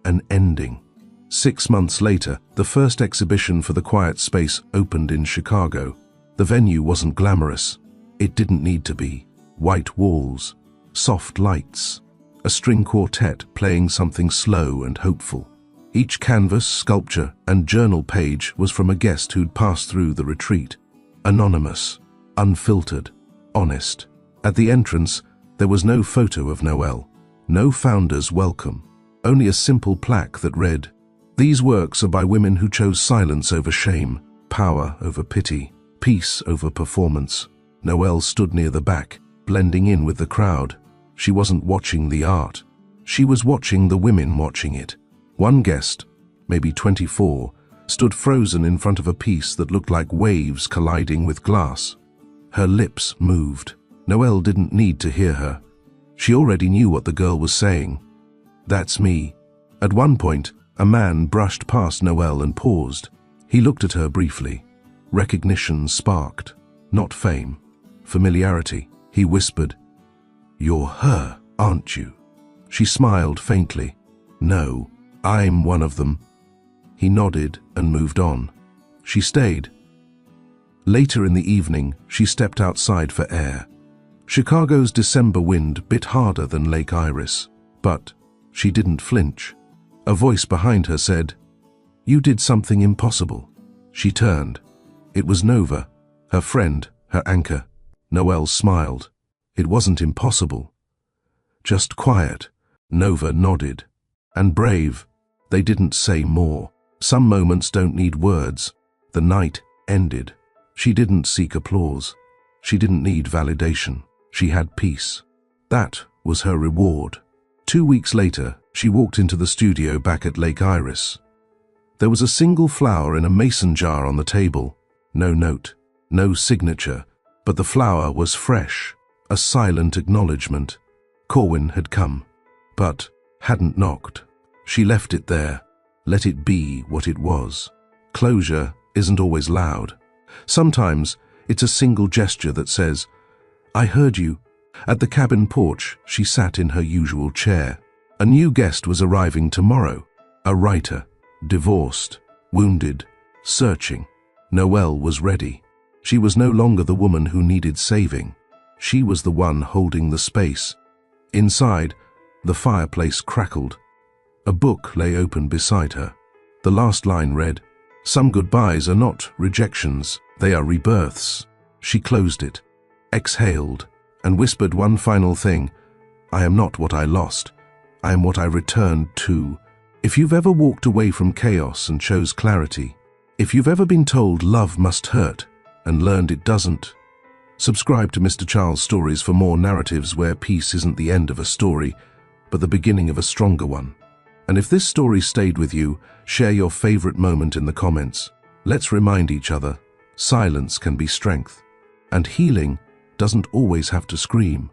an ending. 6 months later, the first exhibition for the Quiet Space opened in Chicago. The venue wasn't glamorous. It didn't need to be. White walls, soft lights, a string quartet playing something slow and hopeful. Each canvas, sculpture, and journal page was from a guest who'd passed through the retreat. Anonymous, unfiltered, honest. At the entrance, there was no photo of Noelle, no founder's welcome, only a simple plaque that read, "These works are by women who chose silence over shame, power over pity, peace over performance." Noelle stood near the back, blending in with the crowd. She wasn't watching the art. She was watching the women watching it. One guest, maybe 24, stood frozen in front of a piece that looked like waves colliding with glass. Her lips moved. Noelle didn't need to hear her. She already knew what the girl was saying. "That's me." At one point, a man brushed past Noelle and paused. He looked at her briefly. Recognition sparked. Not fame. Familiarity. He whispered, "You're her, aren't you?" She smiled faintly. "No, I'm one of them." He nodded and moved on. She stayed. Later in the evening, she stepped outside for air. Chicago's December wind bit harder than Lake Iris, but she didn't flinch. A voice behind her said, "You did something impossible." She turned. It was Nova, her friend, her anchor. Noelle smiled. It wasn't impossible. Just quiet. Nova nodded. And brave. They didn't say more. Some moments don't need words. The night ended. She didn't seek applause. She didn't need validation. She had peace. That was her reward. 2 weeks later, she walked into the studio back at Lake Iris. There was a single flower in a mason jar on the table. No note, no signature, but the flower was fresh, a silent acknowledgement. Corwin had come, but hadn't knocked. She left it there, let it be what it was. Closure isn't always loud. Sometimes it's a single gesture that says, "I heard you." At the cabin porch, she sat in her usual chair. A new guest was arriving tomorrow. A writer, divorced, wounded, searching. Noelle was ready. She was no longer the woman who needed saving. She was the one holding the space. Inside, the fireplace crackled. A book lay open beside her. The last line read, "Some goodbyes are not rejections, they are rebirths." She closed it, exhaled, and whispered one final thing. "I am not what I lost. I am what I returned to." If you've ever walked away from chaos and chose clarity, if you've ever been told love must hurt and learned it doesn't, subscribe to Mr. Charles Stories for more narratives where peace isn't the end of a story, but the beginning of a stronger one. And if this story stayed with you, share your favorite moment in the comments. Let's remind each other, silence can be strength, and healing doesn't always have to scream.